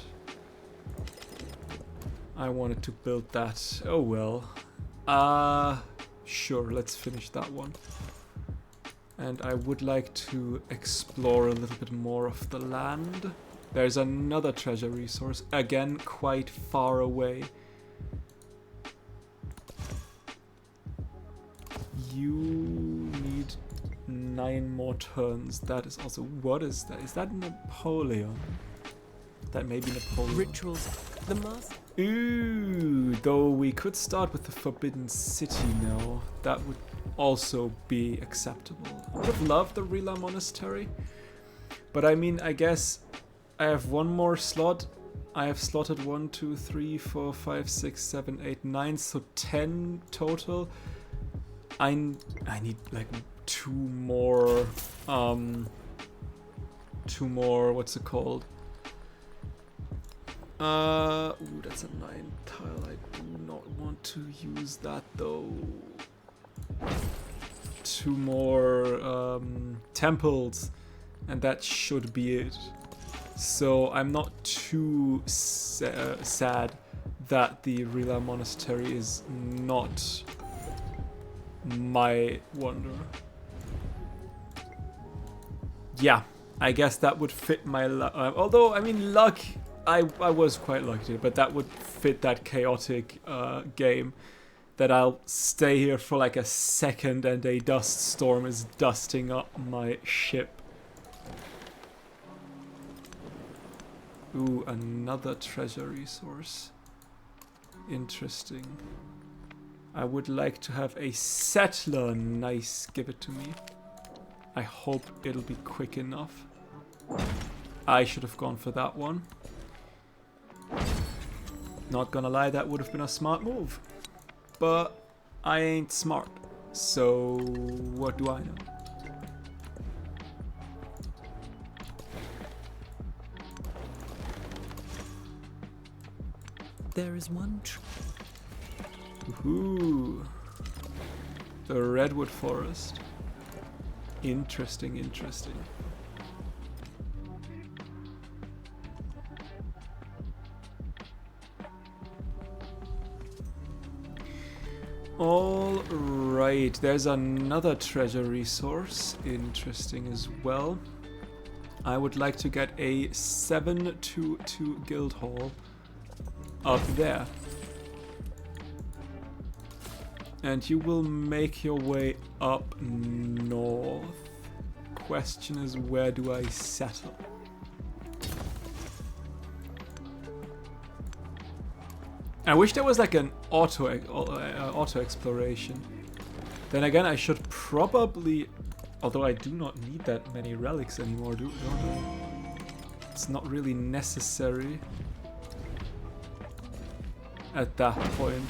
[SPEAKER 1] I wanted to build that. Oh well. Sure, let's finish that one. And I would like to explore a little bit more of the land. There's another treasure resource, again quite far away. You need 9 more turns. That is also... What is that? Is that Napoleon? That may be Napoleon.
[SPEAKER 2] Rituals. The mask.
[SPEAKER 1] Ooh, though we could start with the Forbidden City now. That would also be acceptable. I would have loved the Rila Monastery. But I mean, I guess I have one more slot. I have slotted 1, 2, 3, 4, 5, 6, 7, 8, 9, so 10 total. I need like two more, what's it called? Ooh, that's a 9 tile. I do not want to use that though. 2 more temples, and that should be it. So I'm not too sad that the Rila Monastery is not my wonder. Yeah, I guess that would fit my luck. Although, I mean, luck, I was quite lucky, but that would fit that chaotic game. That I'll stay here for like a second and a dust storm is dusting up my ship. Ooh, another treasure resource. Interesting. I would like to have a settler. Nice, give it to me. I hope it'll be quick enough. I should have gone for that one. Not gonna lie, that would have been a smart move. But I ain't smart, so what do I know?
[SPEAKER 2] There is one
[SPEAKER 1] Ooh, the redwood forest. Interesting, interesting. All right, there's another treasure resource. Interesting as well. I would like to get a 722 guild hall up there. And you will make your way up north. Question is, where do I settle? I wish there was like an auto exploration. Then again, I should probably, although I do not need that many relics anymore, don't I? It's not really necessary at that point.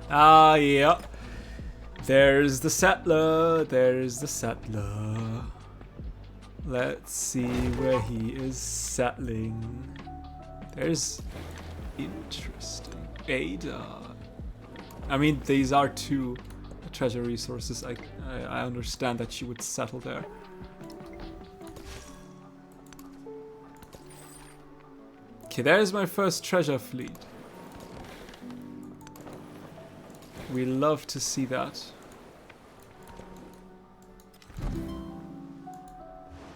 [SPEAKER 1] Ah, yeah. There's the settler. There's the settler. Let's see where he is settling. There's interesting. Ada. I mean, these are two treasure resources. I understand that she would settle there. Okay, there's my first treasure fleet. We love to see that.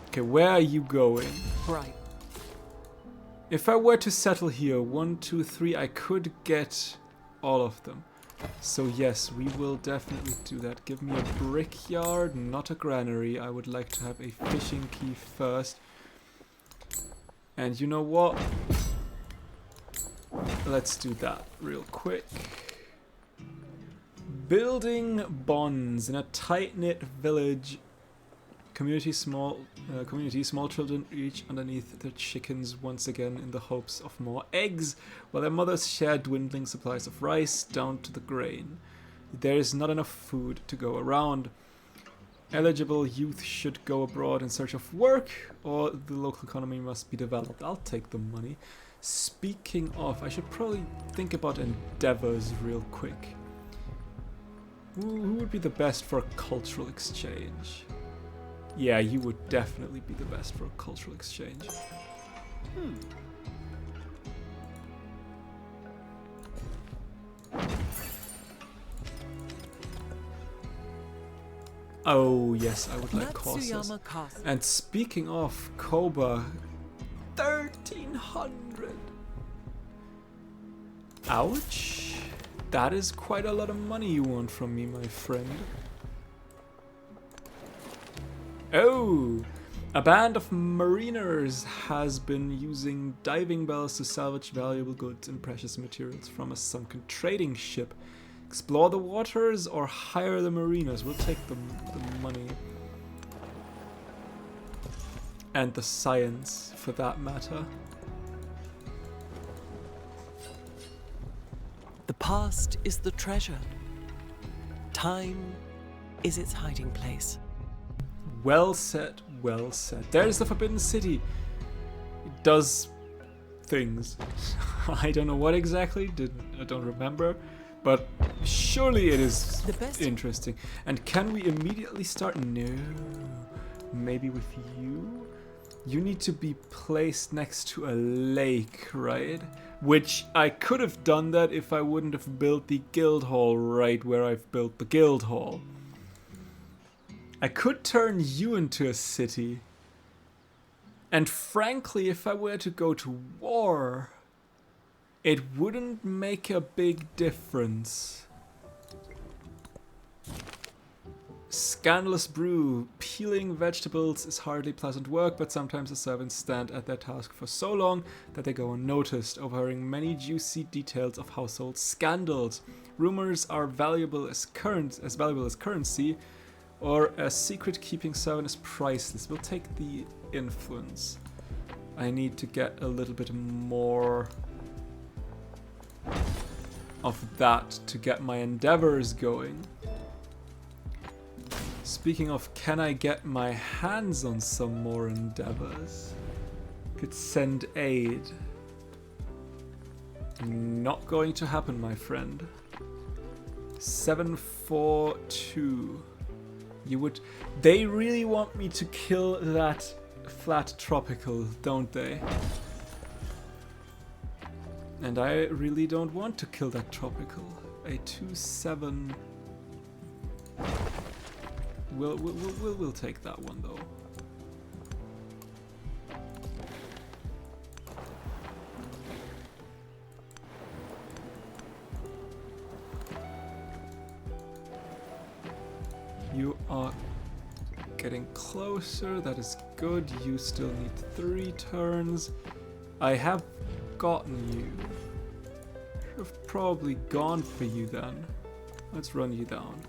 [SPEAKER 1] Okay, where are you going?
[SPEAKER 2] Right.
[SPEAKER 1] If I were to settle here, 1, 2, 3, I could get all of them. So yes, we will definitely do that. Give me a brickyard, not a granary. I would like to have a fishing key first. And you know what? Let's do that real quick. Building bonds in a tight-knit village. Community, small children reach underneath their chickens once again in the hopes of more eggs, while their mothers share dwindling supplies of rice down to the grain. There is not enough food to go around. Eligible youth should go abroad in search of work, or the local economy must be developed. I'll take the money. Speaking of, I should probably think about endeavors real quick. Who would be the best for a cultural exchange? Yeah, you would definitely be the best for a cultural exchange. Oh yes, I would like courses.
[SPEAKER 2] Matsuyama Castle.
[SPEAKER 1] And speaking of Koba, 1300. Ouch. That is quite a lot of money you want from me, my friend. Oh, a band of mariners has been using diving bells to salvage valuable goods and precious materials from a sunken trading ship. Explore the waters or hire the mariners. We'll take the money. And the science, for that matter.
[SPEAKER 2] The past is the treasure. Time is its hiding place.
[SPEAKER 1] Well said, well said. There's the Forbidden City. It does things. I don't know what exactly, I don't remember, but surely it is
[SPEAKER 2] The best.
[SPEAKER 1] interesting. And can we immediately start? No. Maybe with you? You need to be placed next to a lake, right? Which I could have done that if I wouldn't have built the guild hall right where I've built the guild hall. I could turn you into a city. And frankly, if I were to go to war, it wouldn't make a big difference. Scandalous brew. Peeling vegetables is hardly pleasant work, but sometimes the servants stand at their task for so long that they go unnoticed, overhearing many juicy details of household scandals. Rumors are valuable as currency, or a secret-keeping servant is priceless. We'll take the influence. I need to get a little bit more of that to get my endeavors going. Speaking of, can I get my hands on some more endeavors? Could send aid. Not going to happen, my friend. 742. You would... They really want me to kill that flat tropical, don't they? And I really don't want to kill that tropical. A 2-7... We'll take that one though. You are getting closer, that is good. You still need 3 turns. I have gotten you. Should have probably gone for you then. Let's run you down.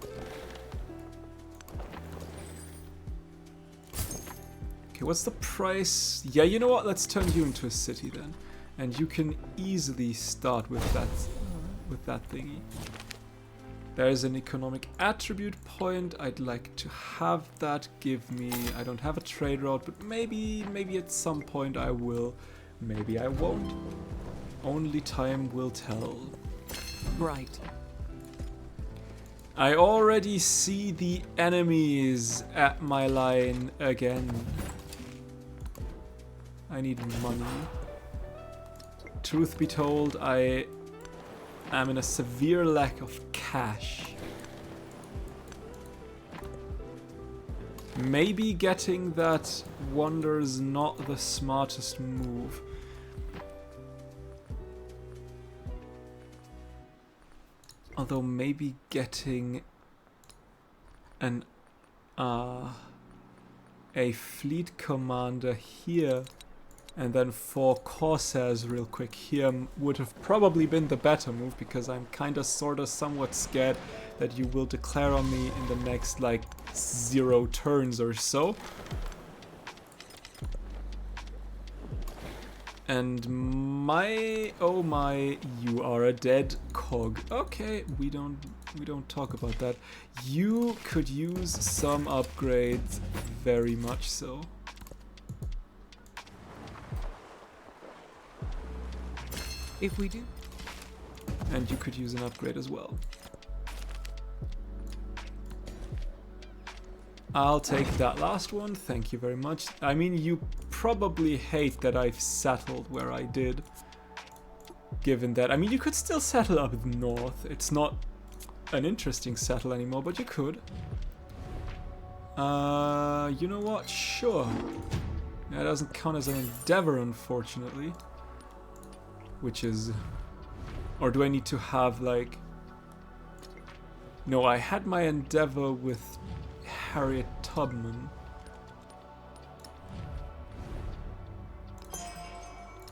[SPEAKER 1] Okay, what's the price? Yeah, you know what? Let's turn you into a city then. And you can easily start with that thingy. There's an economic attribute point. I'd like to have that. Give me... I don't have a trade route, but maybe at some point I will. Maybe I won't. only time will tell.
[SPEAKER 2] Right.
[SPEAKER 1] I already see the enemies at my line again. I need money. Truth be told, I am in a severe lack of cash. Maybe getting that wonder is not the smartest move. Although maybe getting an a fleet commander here and then 4 corsairs real quick here would have probably been the better move, because I'm kinda sorta somewhat scared that you will declare on me in the next like 0 turns or so. And my, oh my, you are a dead cog. Okay, we don't talk about that. You could use some upgrades, very much so.
[SPEAKER 2] If we do.
[SPEAKER 1] And you could use an upgrade as well. I'll take that last one, thank you very much. I mean, you probably hate that I've settled where I did. Given that, I mean, you could still settle up north. It's not an interesting settle anymore, but you could. You know what? Sure. That doesn't count as an endeavor, unfortunately. Which is... Or do I need to have, like... No, I had my endeavor with Harriet Tubman.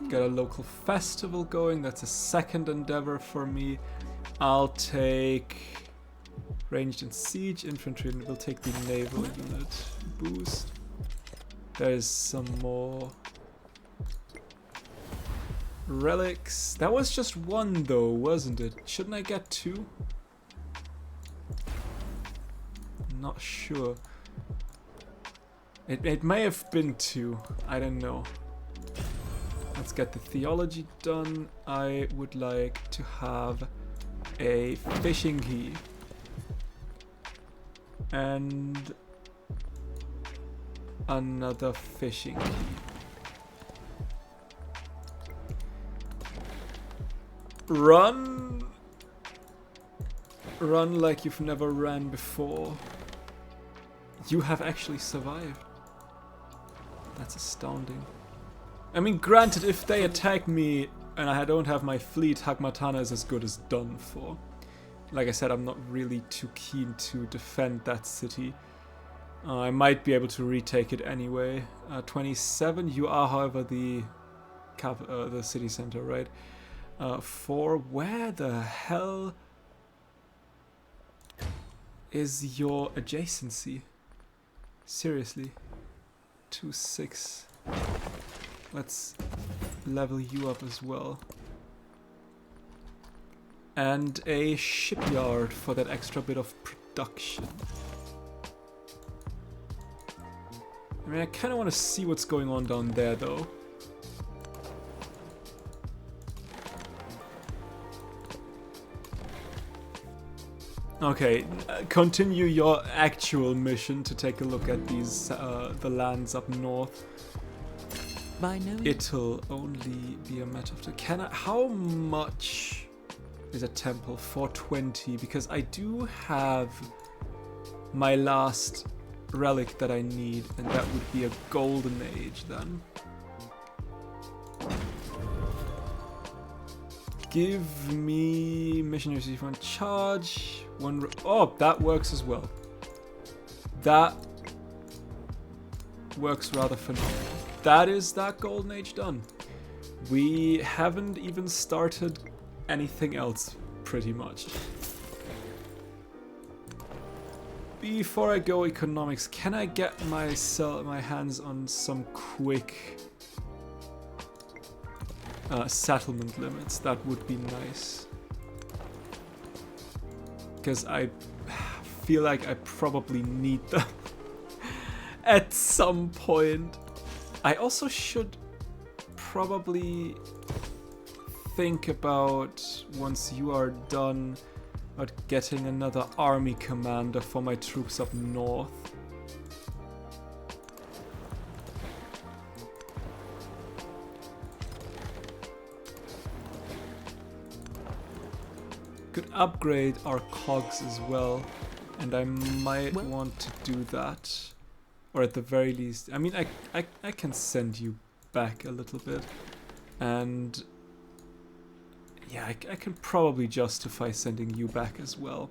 [SPEAKER 1] Got a local festival going. That's a second endeavor for me. I'll take ranged and siege infantry, and we'll take the naval unit boost. There's some more relics. That was just 1 though, wasn't it? Shouldn't I get 2? Not sure. It may have been 2. I don't know. Let's get the theology done. I would like to have a fishing key. And another fishing key. Run! Run like you've never ran before. You have actually survived. That's astounding. I mean, granted, if they attack me and I don't have my fleet, Hagmatana is as good as done for. Like I said, I'm not really too keen to defend that city. I might be able to retake it anyway. 27, you are, however, the city center, right? 4, where the hell is your adjacency? Seriously. 2, 6. Let's level you up as well. And a shipyard for that extra bit of production. I mean, I kind of want to see what's going on down there, though. Okay, continue your actual mission to take a look at these, the lands up north.
[SPEAKER 2] By no means.
[SPEAKER 1] It'll only be a matter of... Can I... How much is a temple? 420, because I do have my last relic that I need, and that would be a golden age then. Give me missionaries if you want charge. Oh, that works as well. That works rather phenomenal. That is that golden age done. We haven't even started anything else, pretty much. Before I go economics, can I get my hands on some quick settlement limits? That would be nice. Because I feel like I probably need them at some point. I also should probably think about, once you are done, about getting another army commander for my troops up north. Could upgrade our cogs as well, and I might want to do that. Or at the very least, I mean, I can send you back a little bit, and yeah, I can probably justify sending you back as well.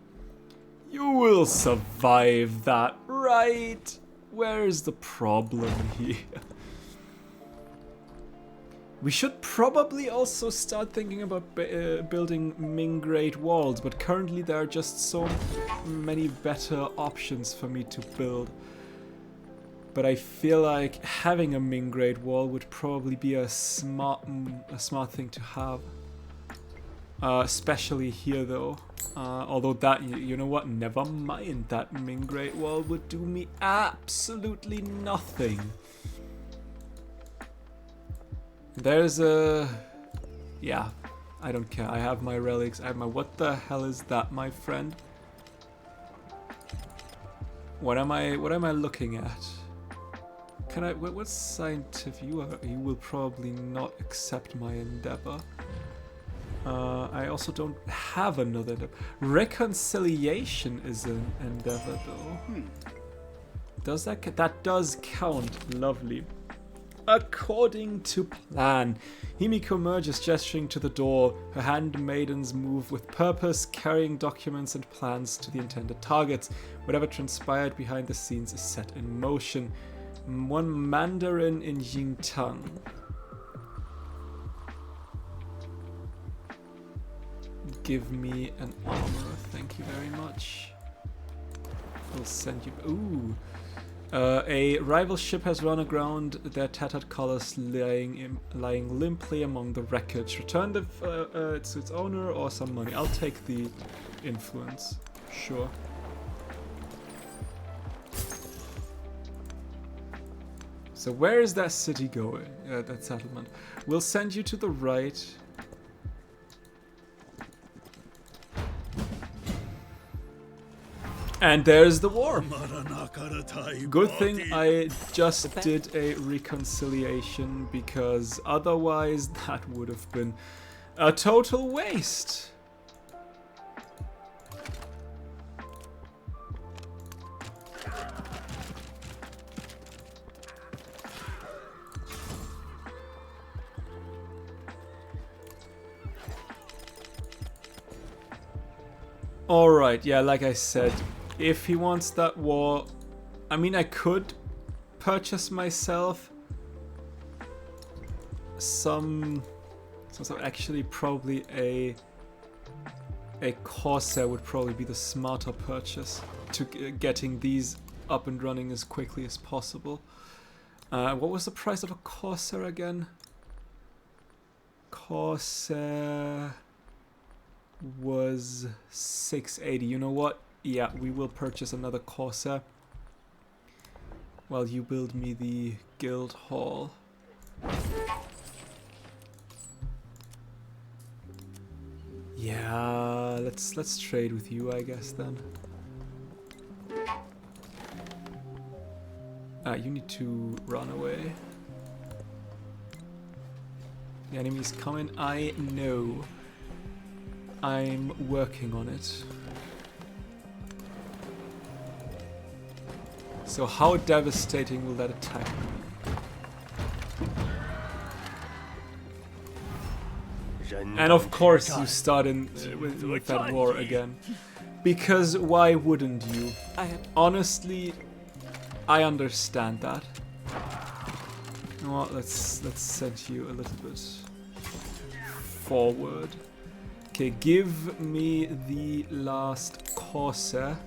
[SPEAKER 1] You will survive that, right? Where's the problem here? We should probably also start thinking about building Ming Great Walls, but currently there are just so many better options for me to build. But I feel like having a Ming Great Wall would probably be a smart thing to have. Especially here though. Although that, you know what, never mind, that Ming Great Wall would do me absolutely nothing. There's a... yeah, I don't care. I have my relics. I have my... what the hell is that, my friend? What am I looking at? Can I... what scientific... you will probably not accept my endeavor. I also don't have another endeavor. Reconciliation is an endeavor though. Does that... that does count. Lovely. According to plan, Himiko merges, gesturing to the door. Her handmaidens move with purpose, carrying documents and plans to the intended targets. Whatever transpired behind the scenes is set in motion. One Mandarin in Yingtang. Give me an armor, thank you very much. I'll send you... ooh. A rival ship has run aground, their tattered colors lying limply among the wreckage. Return the, to its owner or some money. I'll take the influence. Sure. So where is that city going? That settlement. We'll send you to the right. And there's the war. Good thing I just did a reconciliation, because otherwise that would have been a total waste. Alright, yeah, like I said, if he wants that war, I mean, I could purchase myself some actually probably a Corsair would probably be the smarter purchase to getting these up and running as quickly as possible. What was the price of a Corsair again? Corsair was 680. You know what? Yeah, we will purchase another Corsair while you build me the guild hall. Yeah, let's trade with you, I guess then. You need to run away. The enemy's coming. I know. I'm working on it. So how devastating will that attack be? And of course you start in with that war again. Because why wouldn't you? Honestly, I understand that. Well, let's send you a little bit forward. Okay, give me the last Corsair.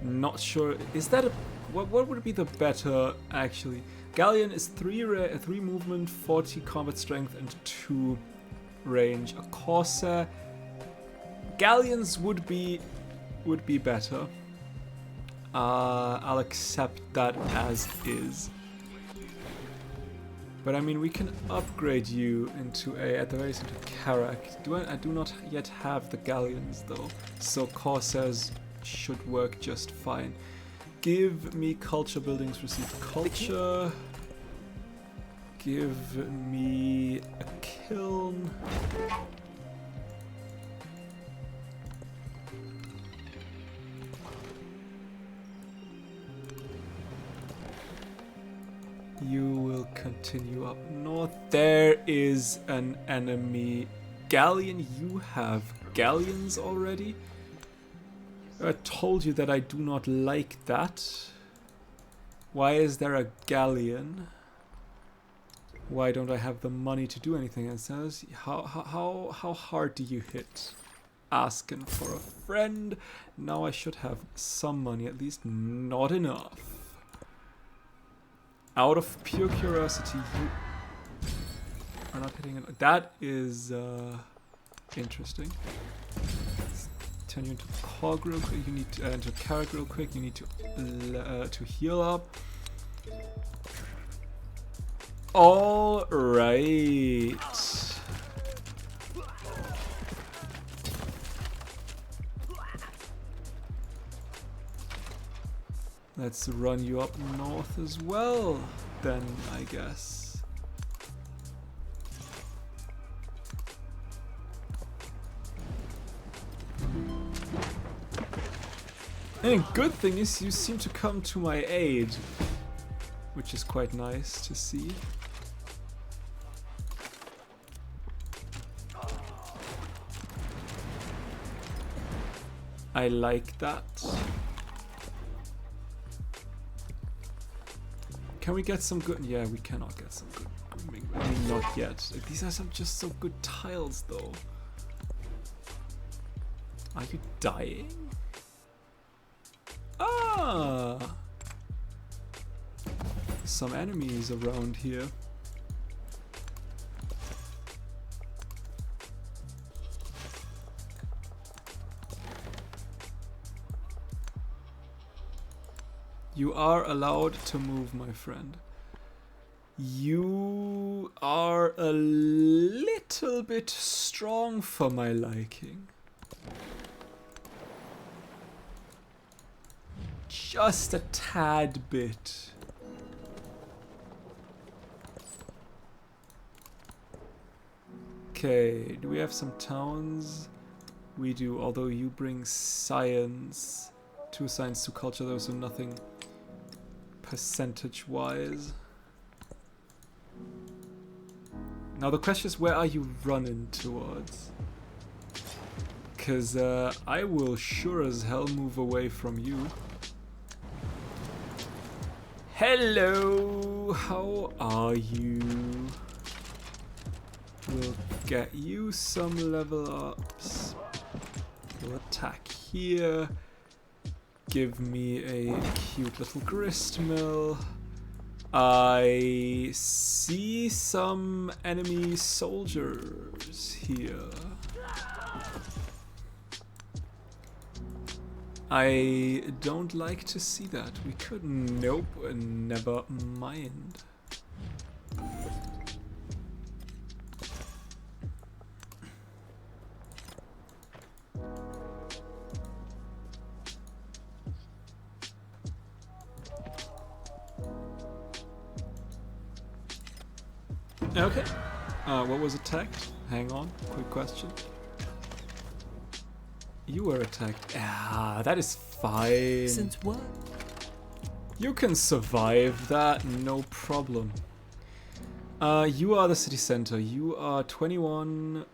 [SPEAKER 1] Not sure. Is that a... what would be the better, actually? Galleon is 3 movement, 40 combat strength, and 2 range. A Corsair... Galleons would be better. I'll accept that as is. But I mean, we can upgrade you into at the very least, into Karak. I do not yet have the galleons though, so Corsairs should work just fine. Give me culture buildings, receive culture. Give me a kiln. You will continue up north. There is an enemy galleon. You have galleons already? I told you that I do not like that. Why is there a galleon? Why don't I have the money to do anything? It says, how hard do you hit? Asking for a friend. Now I should have some money, at least not enough. Out of pure curiosity, you are not hitting it. That is interesting. Let's turn you into Cog real quick. You need to into Carrot real quick. You need to heal up. All right. Let's run you up north as well, then, I guess. And good thing is you seem to come to my aid, which is quite nice to see. I like that. Can we get some good? Yeah, we cannot get some good. I mean, not yet. These are just so good tiles, though. Are you dying? Ah! Some enemies around here. You are allowed to move, my friend. You are a little bit strong for my liking. Just a tad bit. Okay, do we have some towns? We do, although you bring science. 2 science, 2 culture, though, so nothing percentage-wise. Now the question is, where are you running towards? Because I will sure as hell move away from you. Hello! How are you? We'll get you some level ups. We'll attack here. Give me a cute little grist mill. I see some enemy soldiers here. I don't like to see that. We could... Nope, never mind. Okay. What was attacked? Hang on. Quick question. You were attacked. Ah, that is fine.
[SPEAKER 2] Since what?
[SPEAKER 1] You can survive that, no problem. You are the city center. You are 21,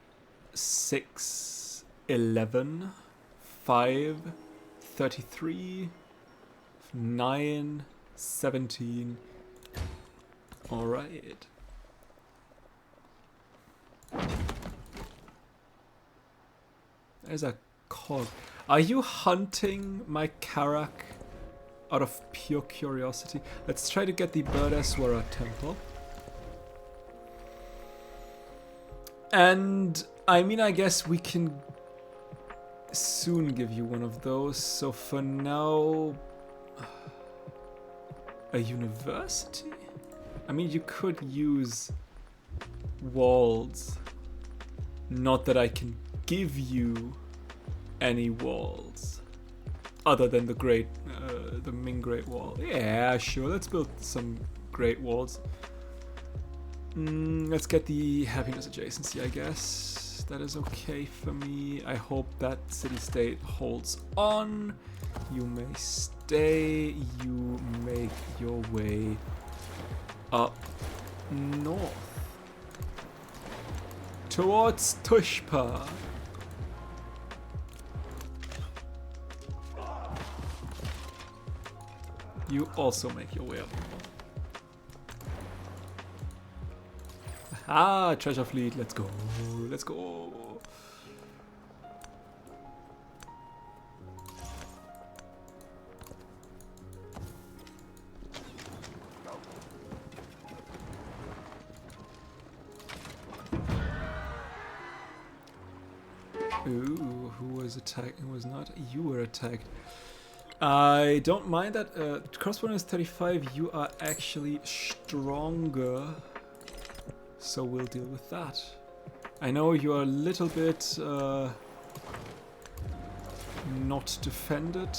[SPEAKER 1] 6, 11, 5, 33, 9, 17. Alright. There's a cog. Are you hunting my Karak out of pure curiosity? Let's try to get the Birdaswara temple. And I mean, I guess we can soon give you one of those. So for now, a university? I mean, you could use walls. Not that I can give you any walls other than the Ming Great Wall. Yeah, sure. Let's build some Great Walls. Let's get the happiness adjacency, I guess. That is okay for me. I hope that city-state holds on. You may stay. You make your way up north towards Tushpa. You also make your way up. Ah, treasure fleet. Let's go. Let's go. Ooh, who was attacked? Who was not? You were attacked. I don't mind that. Crossbow is 35. You are actually stronger. So we'll deal with that. I know you are a little bit not defended.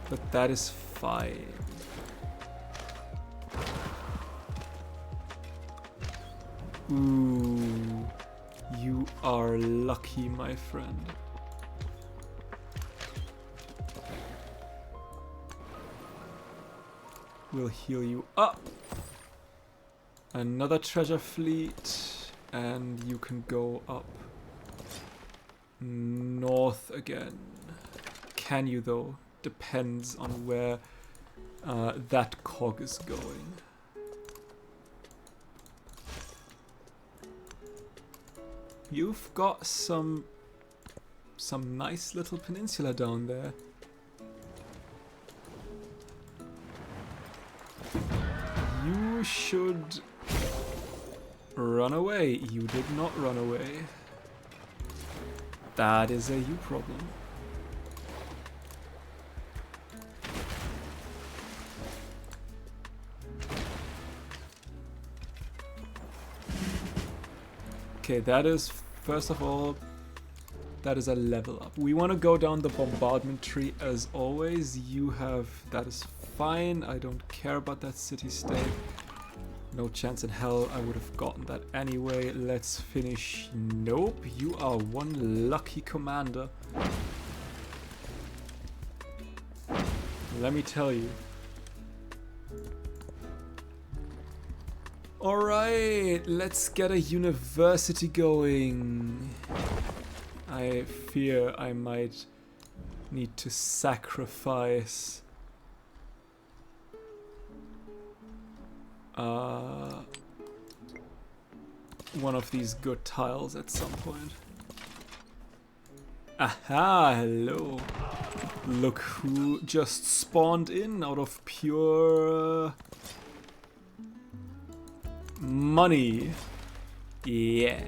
[SPEAKER 1] But that is fine. Ooh, you are lucky, my friend. We'll heal you up. Another treasure fleet, and you can go up north again. Can you though? Depends on where that cog is going. You've got some nice little peninsula down there. You should run away. You did not run away. That is a you problem. Okay, that is, first of all, that is a level up. We want to go down the bombardment tree as always. You have, that is fine. I don't care about that city-state. No chance in hell I would have gotten that anyway. Let's finish. Nope, you are one lucky commander. Let me tell you. Alright, let's get a university going. I fear I might need to sacrifice one of these good tiles at some point. Aha, hello. Look who just spawned in out of pure money. Yeah.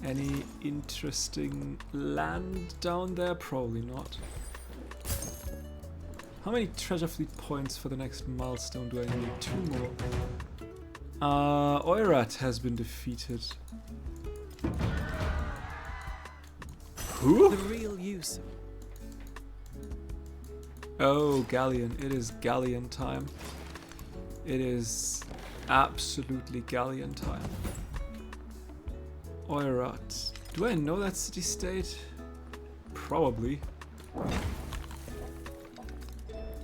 [SPEAKER 1] Any interesting land down there? Probably not. How many treasure fleet points for the next milestone do I need? 2 more. Oirat has been defeated. Who?
[SPEAKER 2] The real use.
[SPEAKER 1] Oh, Galleon. It is Galleon time. It is absolutely Galleon time. Oirat. Do I know that city-state? Probably.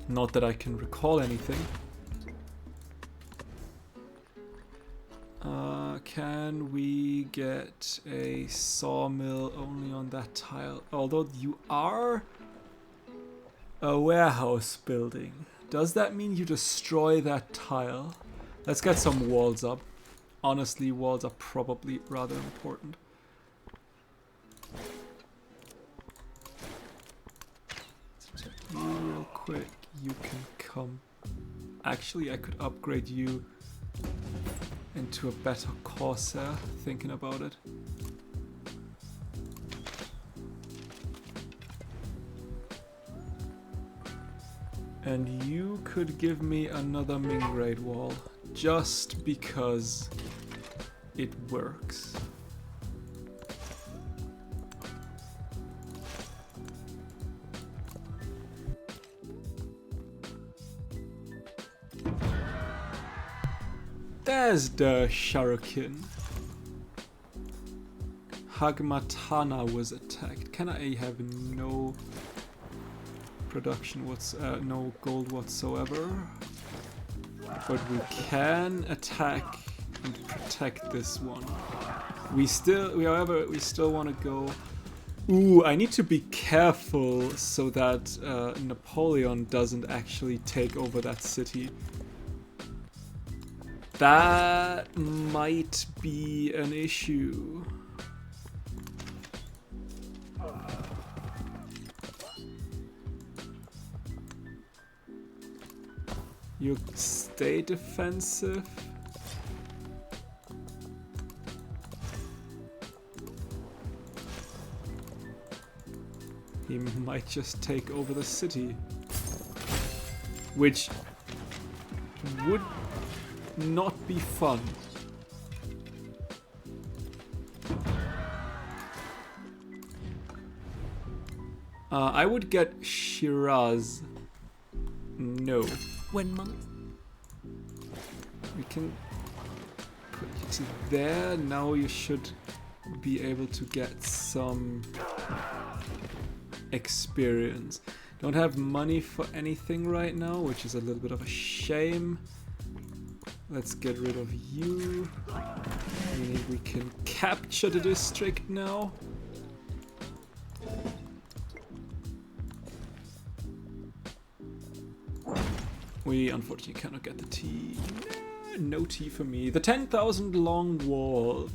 [SPEAKER 1] Not that I can recall anything. Can we get a sawmill only on that tile? Although you are a warehouse building. Does that mean you destroy that tile? Let's get some walls up. Honestly, walls are probably rather important. You real quick. You can come. Actually, I could upgrade you into a better Corsair, thinking about it. And you could give me another Ming Great Wall, just because it works. There's the Sharukin. Hagmatana was attacked. Can I have no production no gold whatsoever? But we can attack and protect this one. However, we still want to go. Ooh, I need to be careful so that Napoleon doesn't actually take over that city. That might be an issue. You stay defensive. He might just take over the city, which would not be fun. I would get Shiraz. No.
[SPEAKER 2] When monks.
[SPEAKER 1] We can put you to there. Now you should be able to get some experience. Don't have money for anything right now, which is a little bit of a shame. Let's get rid of you. Meaning we can capture the district now. We unfortunately cannot get the tea. No tea for me. The 10,000 long wall.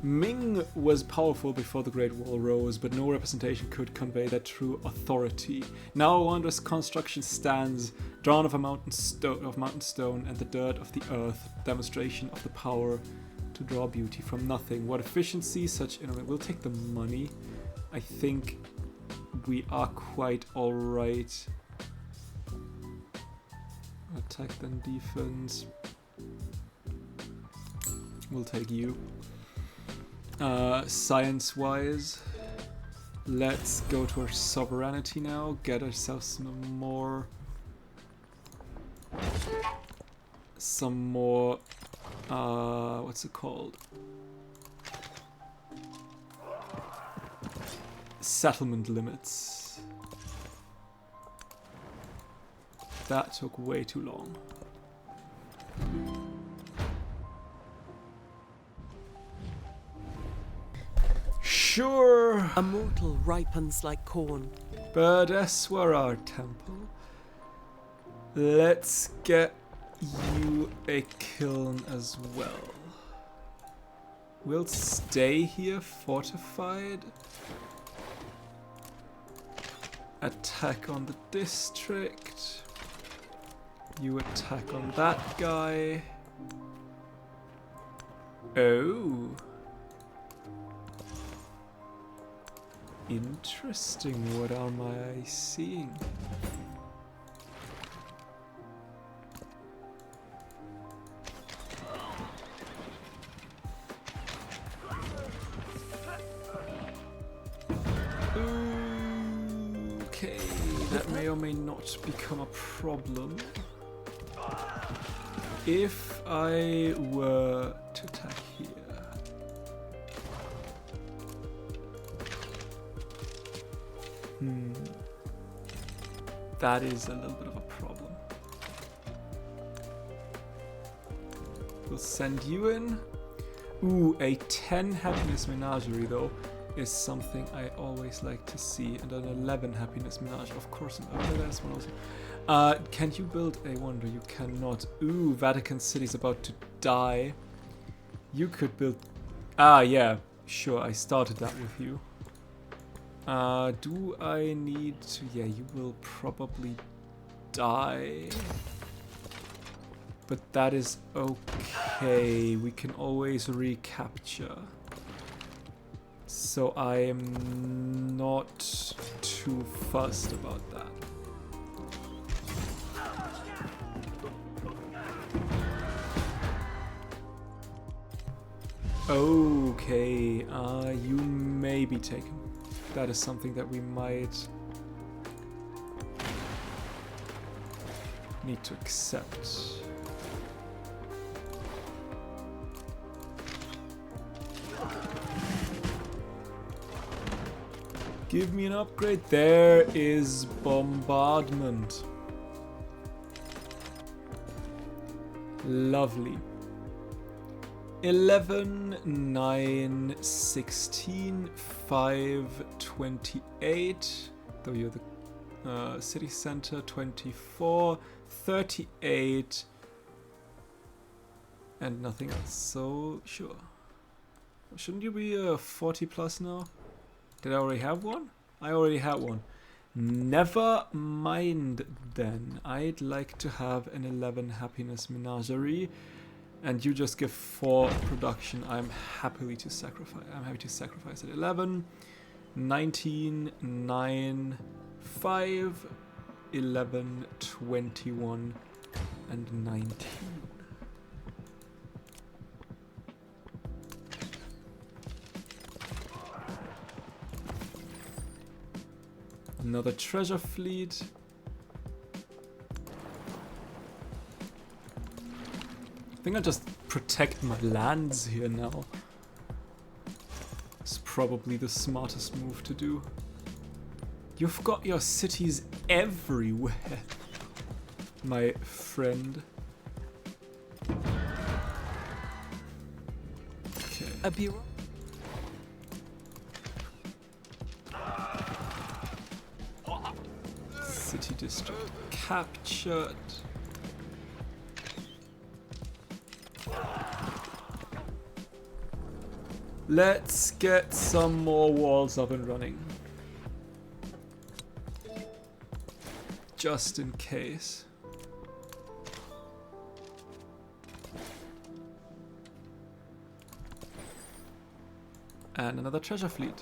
[SPEAKER 1] Ming was powerful before the Great Wall rose, but no representation could convey that true authority. Now a wondrous construction stands, drawn of mountain stone and the dirt of the earth, demonstration of the power to draw beauty from nothing. What efficiency such innovation. We'll take the money. I think we are quite alright. Attack then defense. We'll take you. Science-wise, let's go to our sovereignty now. Get ourselves some more. What's it called? Settlement limits. That took way too long. Sure.
[SPEAKER 2] A mortal ripens like corn.
[SPEAKER 1] Burdeswarar Temple. Let's get you a kiln as well. We'll stay here fortified. Attack on the district. You attack on that guy. Oh. Interesting. What am I seeing? Okay, that may or may not become a problem. If I were to attack here. That is a little bit of a problem. We'll send you in. Ooh, a 10 happiness menagerie though is something I always like to see. And an 11 happiness menagerie, of course. That's one also. Can you build a wonder? You cannot. Ooh, Vatican City's about to die. You could build. Yeah, sure. I started that with you. Do I need to? Yeah, you will probably die. But that is okay. We can always recapture. So I am not too fussed about that. Okay, you may be taken. That is something that we might need to accept. Give me an upgrade. There is bombardment. Lovely. 11, 9, 16, 5, 28. Though you're the city center. 24, 38, and nothing else. So sure. Shouldn't you be 40 plus now? Did I already have one? I already had one. Never mind then. I'd like to have an 11 happiness menagerie, and you just give 4 production. I'm happy to sacrifice it. 11, 19, 9, 5, 11, 21, and 19. Another treasure fleet. I think I'll just protect my lands here now. It's probably the smartest move to do. You've got your cities everywhere, my friend. Okay.
[SPEAKER 2] A bureau.
[SPEAKER 1] City district captured. Let's get some more walls up and running. Just in case. And another treasure fleet.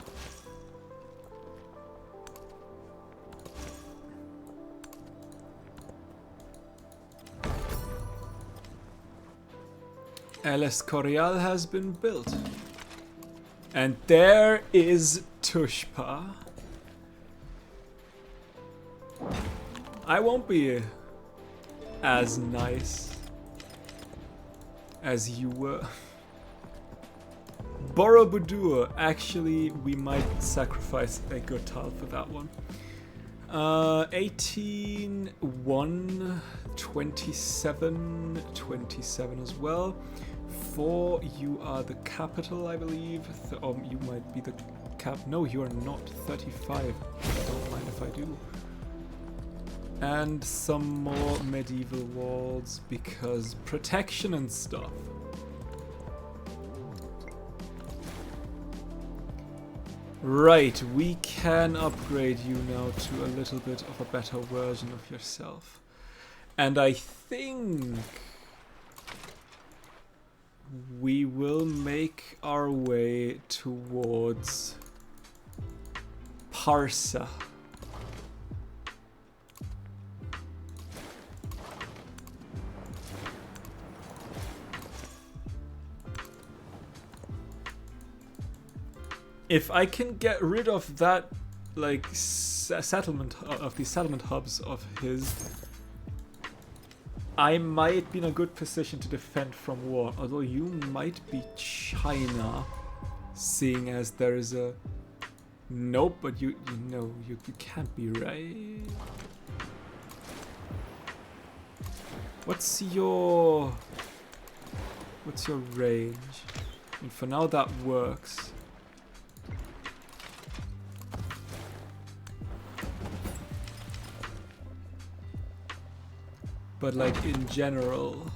[SPEAKER 1] El Escorial has been built. And there is Tushpa. I won't be as nice as you were. Borobudur. Actually, we might sacrifice a good tile for that one. 18, 1, 27, 27 as well. 4, you are the capital, I believe. You might be the cap. No, you are not. 35. I don't mind if I do. And some more medieval walls because protection and stuff. Right, we can upgrade you now to a little bit of a better version of yourself. And I think we will make our way towards Parsa. If I can get rid of that, like, settlement of the settlement hubs of his, I might be in a good position to defend from war. Although you might be China, seeing as there is a nope. But you know you can't be, right? What's your range? And for now that works. But like in general,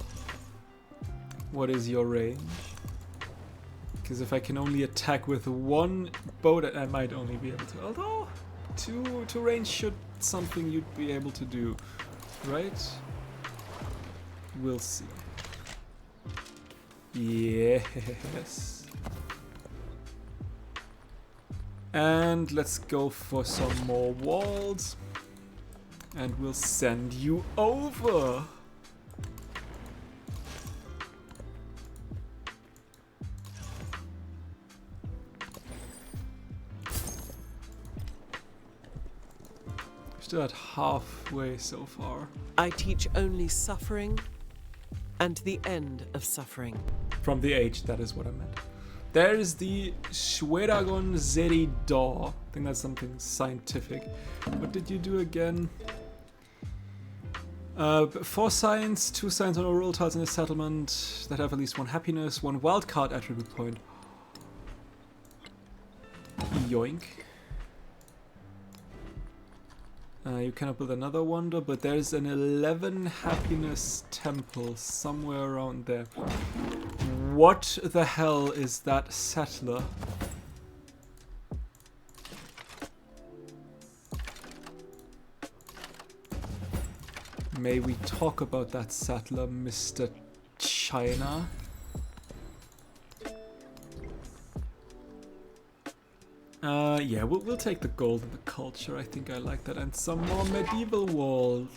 [SPEAKER 1] what is your range? Because if I can only attack with one bow, that I might only be able to. Although two range should something you'd be able to do, right? We'll see. Yes. And let's go for some more walls. And we'll send you over. Still at halfway so far.
[SPEAKER 2] I teach only suffering and the end of suffering.
[SPEAKER 1] From the age, that is what I meant. There's the Schweragon Zeridor. I think that's something scientific. What did you do again? 4 science, 2 science on all roll tiles in a settlement that have at least 1 happiness, 1 wildcard attribute point. Yoink. You cannot build another wonder, but there's an 11 happiness temple somewhere around there. What the hell is that settler? May we talk about that settler, Mr. China? Yeah, we'll take the gold and the culture. I think I like that. And some more medieval walls.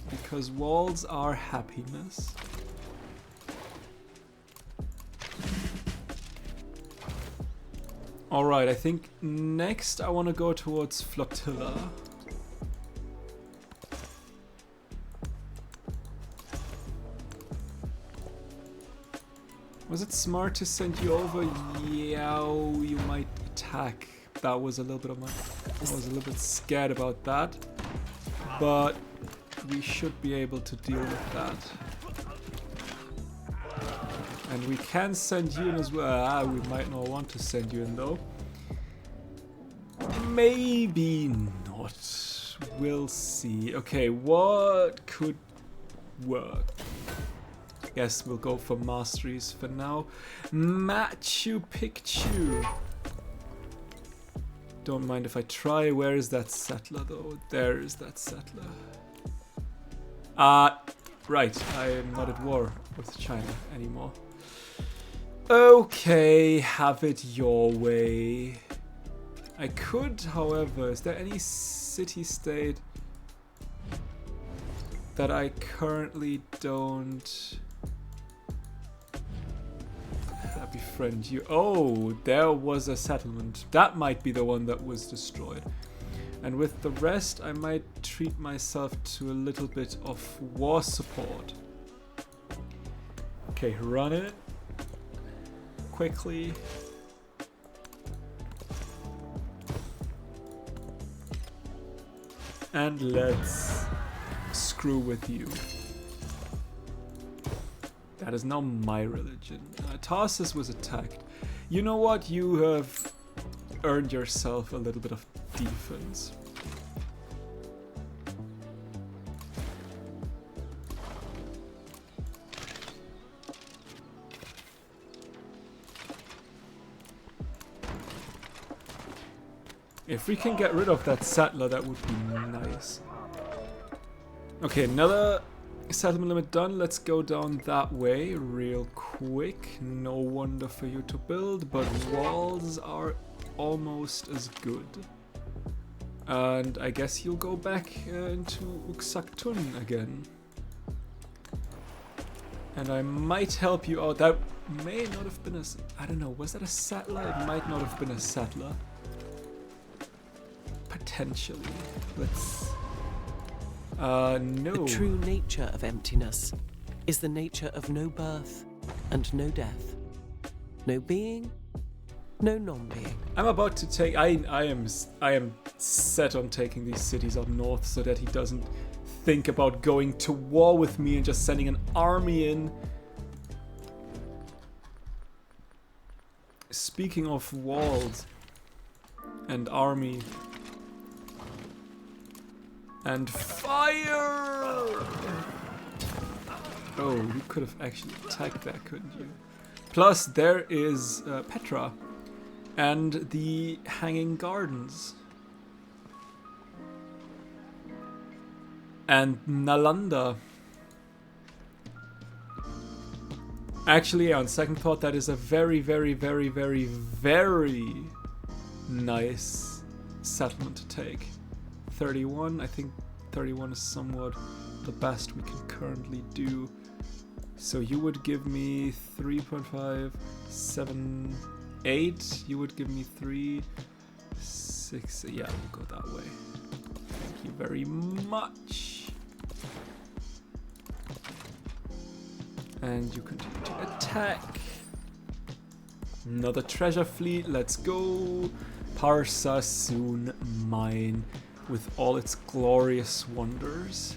[SPEAKER 1] Because walls are happiness. Alright, I think next I want to go towards Flotilla. Was it smart to send you over? Yeah, you might attack. That was a little bit of my... I was a little bit scared about that. But we should be able to deal with that. And we can send you in as well. We might not want to send you in though. Maybe not. We'll see. Okay, what could work? Yes, we'll go for masteries for now. Machu Picchu. Don't mind if I try. Where is that settler though? There is that settler. Right. I am not at war with China anymore. Okay, have it your way. I could, however, is there any city-state that I currently don't befriend you? Oh, there was a settlement. That might be the one that was destroyed. And with the rest, I might treat myself to a little bit of war support. Okay, run it. Quickly. And let's screw with you. That is now my religion. Tarsus was attacked. You know what? You have earned yourself a little bit of defense. If we can get rid of that settler, that would be nice. Okay, another settlement limit done. Let's go down that way real quick. No wonder for you to build, but walls are almost as good. And I guess you'll go back into Uxaktun again. And I might help you out. That may not have been a... I don't know, was that a settler? It might not have been a settler. Potentially. Let's... no.
[SPEAKER 2] The true nature of emptiness is the nature of no birth and no death. No being, no non-being.
[SPEAKER 1] I'm about to take... I am set on taking these cities up north so that he doesn't think about going to war with me and just sending an army in. Speaking of walls and army and fire! Oh, you could have actually attacked that, couldn't you? Plus, there is Petra and the Hanging Gardens. And Nalanda. Actually, on second thought, that is a very, very, very, very, very nice settlement to take. 31, I think 31 is somewhat the best we can currently do. So you would give me 3.5, 7, 8. You would give me 3, 6. Yeah, we'll go that way. you very much. And you continue to attack. Another treasure fleet, let's go. Parsa soon mine with all its glorious wonders.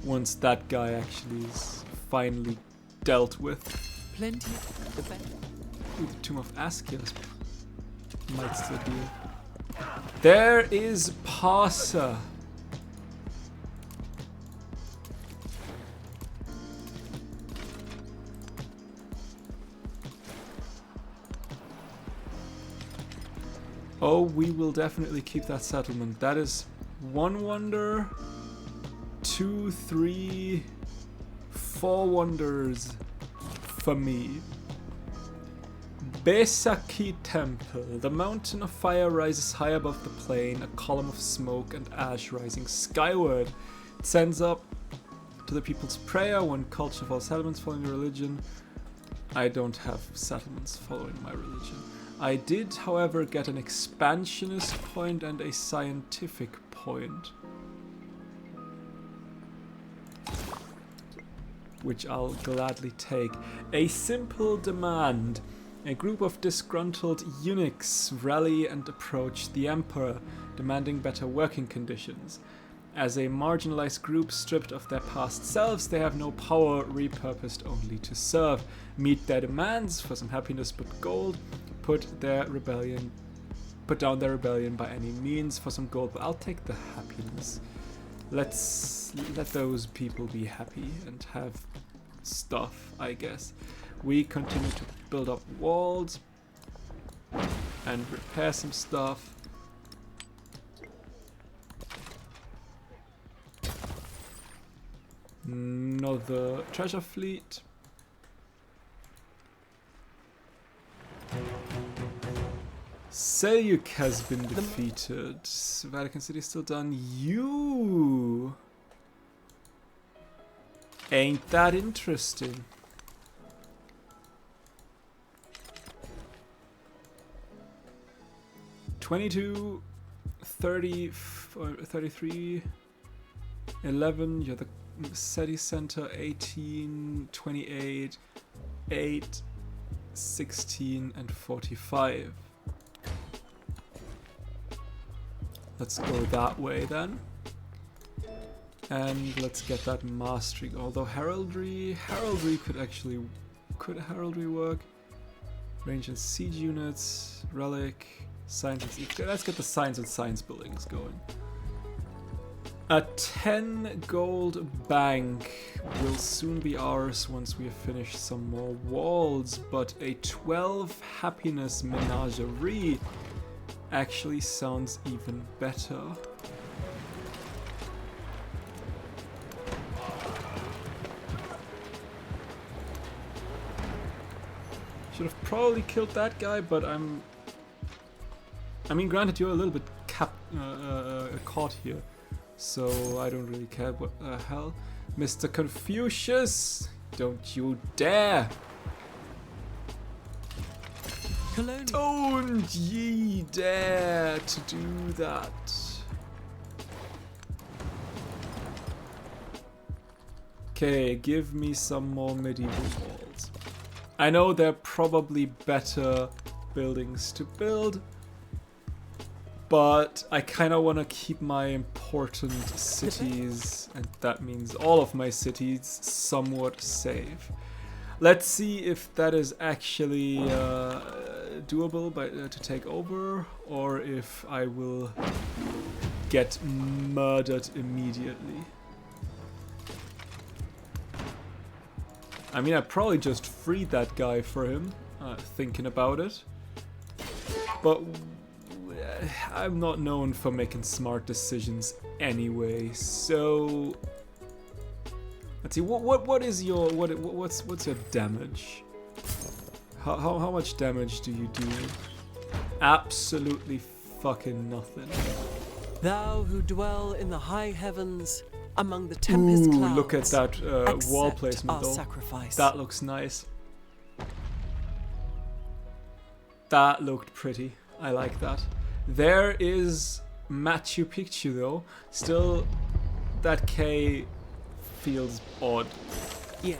[SPEAKER 1] Once that guy actually is finally dealt with.
[SPEAKER 2] Plenty the better.
[SPEAKER 1] Ooh, the Tomb of Askios might still be. There is Parsa. Oh, we will definitely keep that settlement. That is 1 wonder, 2, 3, 4 wonders for me. Besaki Temple. The mountain of fire rises high above the plain, a column of smoke and ash rising skyward. It sends up to the people's prayer, one culture of all settlements following your religion. I don't have settlements following my religion. I did, however, get an expansionist point and a scientific point, which I'll gladly take. A simple demand. A group of disgruntled eunuchs rally and approach the emperor, demanding better working conditions. As a marginalized group stripped of their past selves, they have no power, repurposed only to serve. Meet their demands for some happiness but gold. Put down their rebellion by any means for some gold, but I'll take the happiness. Let's let those people be happy and have stuff, I guess. We continue to build up walls and repair some stuff. Another treasure fleet. Seljuk has been defeated. Vatican City is still done. You ain't that interesting. $22, 30, 33, 11. You're the city center. 18, 28, 8, 16, and 45. Let's go that way then. And let's get that mastery. Although heraldry could heraldry work? Range and siege units, relic, science and siege. Let's get the science and science buildings going. A 10 gold bank will soon be ours once we have finished some more walls, but a 12 happiness menagerie actually sounds even better. Should have probably killed that guy, but I mean, granted, you're a little bit caught here, so I don't really care. What the hell? Mr. Confucius, don't you dare! Don't ye dare to do that. Okay, give me some more medieval walls. I know they're probably better buildings to build, but I kind of want to keep my important cities, and that means all of my cities, somewhat safe. Let's see if that is actually doable to take over, or if I will get murdered immediately. I mean, I probably just freed that guy for him, thinking about it. But I'm not known for making smart decisions anyway, so let's see. What is your what's your damage? How much damage do you do? Absolutely fucking nothing.
[SPEAKER 2] Thou who dwell in the high heavens, among the tempest clouds.
[SPEAKER 1] Look at that wall placement though.
[SPEAKER 2] Sacrifice.
[SPEAKER 1] That looks nice. That looked pretty. I like that. There is Machu Picchu though. Still, that K feels odd.
[SPEAKER 2] Yeah.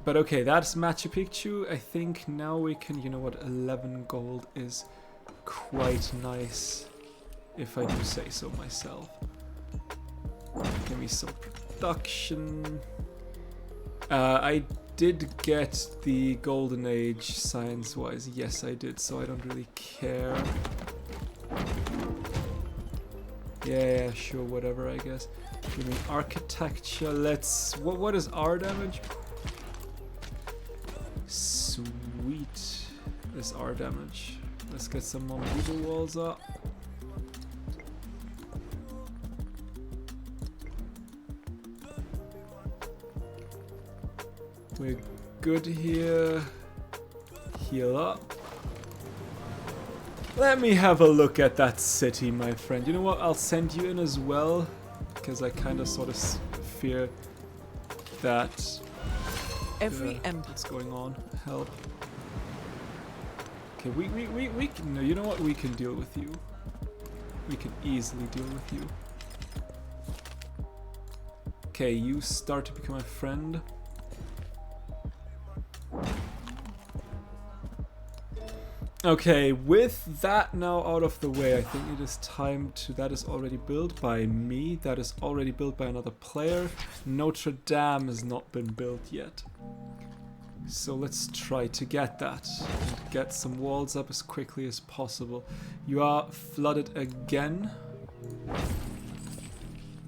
[SPEAKER 1] But okay, that's Machu Picchu. I think now we can, you know what, 11 gold is quite nice, if I do say so myself. Give me some production. I did get the golden age science-wise. Yes, I did, so I don't really care. Yeah, sure, whatever, I guess. Give me architecture. Let's... What is our damage? Sweet. This our damage. Let's get some more medieval walls up. We're good here. Heal up. Let me have a look at that city, my friend. You know what? I'll send you in as well, because I kind of sort of fear that...
[SPEAKER 2] Every emperor.
[SPEAKER 1] What's going on? Help. Okay, we can... No, you know what? We can deal with you. We can easily deal with you. Okay, you start to become a friend. Okay, with that now out of the way, I think it is time to... That is already built by me. That is already built by another player. Notre Dame has not been built yet. So let's try to get that. And get some walls up as quickly as possible. You are flooded again.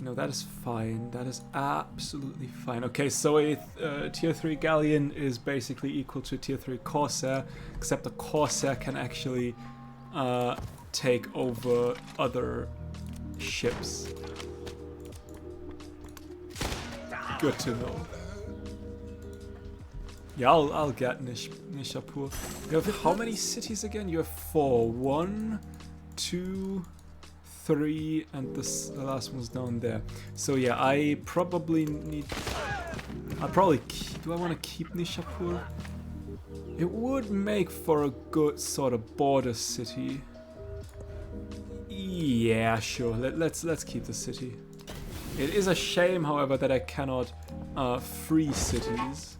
[SPEAKER 1] No, that is fine. That is absolutely fine. Okay, so a tier 3 galleon is basically equal to a tier 3 corsair, except the corsair can actually take over other ships. Good to know. Yeah, I'll get Nishapur. You have how many cities again? You have 4. 1, 2... 3, and the last one's down there. So yeah, I probably need... Do I want to keep Nishapur? It would make for a good sort of border city. Yeah, sure. Let's keep the city. It is a shame, however, that I cannot free cities.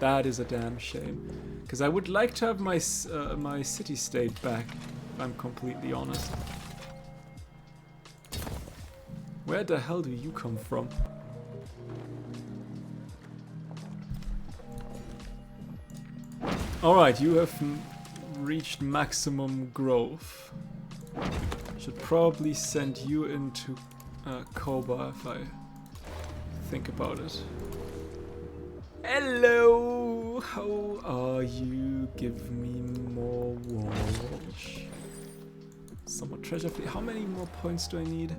[SPEAKER 1] That is a damn shame. Because I would like to have my my city-state back, if I'm completely honest. Where the hell do you come from? Alright, you have reached maximum growth. Should probably send you into Koba if I think about it. Hello! How are you? Give me more walls. Some more treasure. How many more points do I need?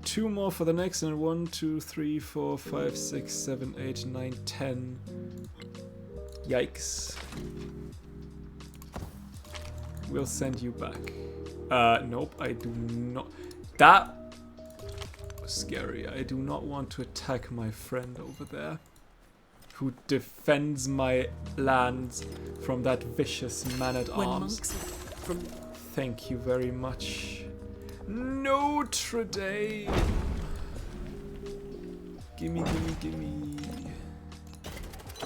[SPEAKER 1] 2 more for the next, and 1, 2, 3, 4, 5, 6, 7, 8, 9, 10. Yikes. We'll send you back. Nope, I do not. That was scary. I do not want to attack my friend over there, who defends my lands from that vicious man-at-arms. Thank you very much. Notre Dame! Gimme, gimme, gimme.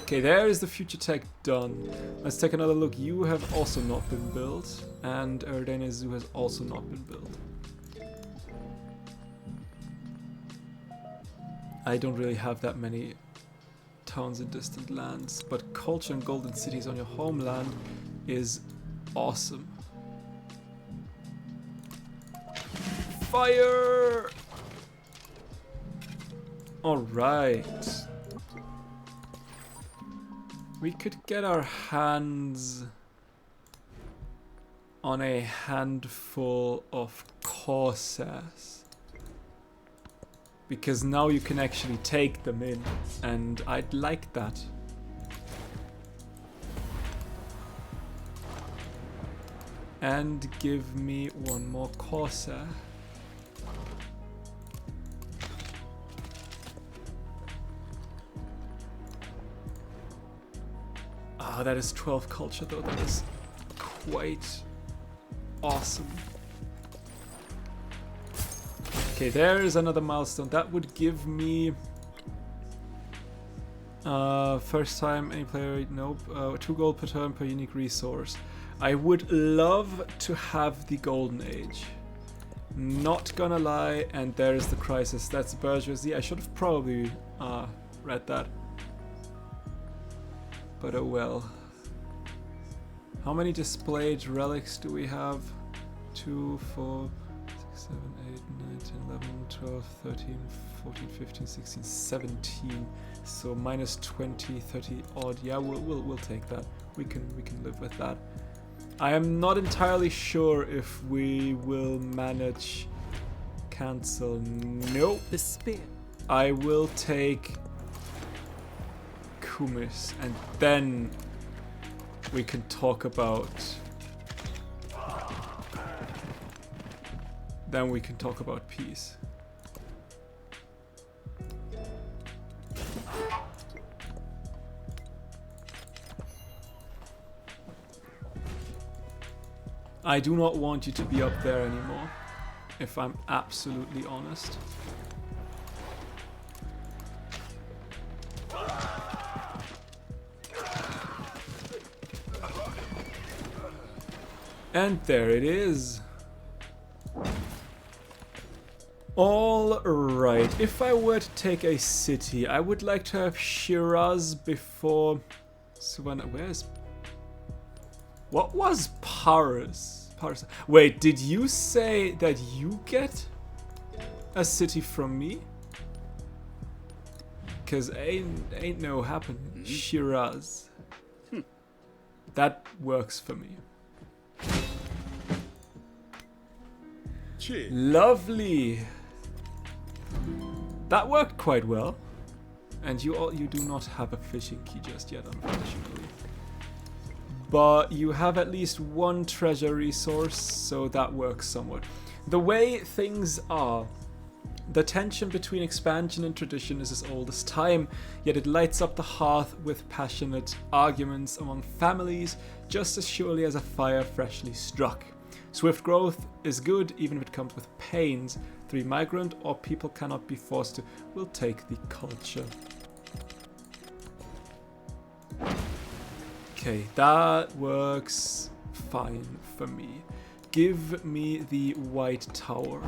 [SPEAKER 1] Okay, there is the future tech done. Let's take another look. You have also not been built, and Erdene Zoo has also not been built. I don't really have that many towns in distant lands, but culture and golden cities on your homeland is awesome. Fire! Alright. We could get our hands on a handful of corsairs, because now you can actually take them in, and I'd like that. And give me 1 more corsair. Ah, that is 12 culture though. That is quite awesome. Okay, there is another milestone. That would give me first time any player, nope, 2 gold per turn per unique resource. I would love to have the golden age. Not gonna lie, and there is the crisis. That's bourgeoisie. I should have probably read that. But oh well. How many displayed relics do we have? 2, 4, 6, 7, 8, 9, 10, 11, 12, 13, 14, 15, 16, 17. So minus 20, 30 odd. Yeah, we'll take that. We can live with that. I am not entirely sure if we will manage cancel. Nope.
[SPEAKER 2] The spear.
[SPEAKER 1] I will take Kumis, and then we can talk about. Then we can talk about peace. I do not want you to be up there anymore, if I'm absolutely honest. And there it is. All right, if I were to take a city, I would like to have Shiraz before Savannah. Where's... What was Paris? Paris. Wait, did you say that you get a city from me? Cause ain't no happen. Shiraz. That works for me.
[SPEAKER 4] Cheers.
[SPEAKER 1] Lovely. That worked quite well. And you do not have a fishing key just yet, unfortunately. But you have at least one treasure resource, so that works somewhat. The way things are, the tension between expansion and tradition is as old as time, yet it lights up the hearth with passionate arguments among families just as surely as a fire freshly struck. Swift growth is good even if it comes with pains. 3 migrant or people cannot be forced to. We'll take the culture. Okay, that works fine for me. Give me the white tower.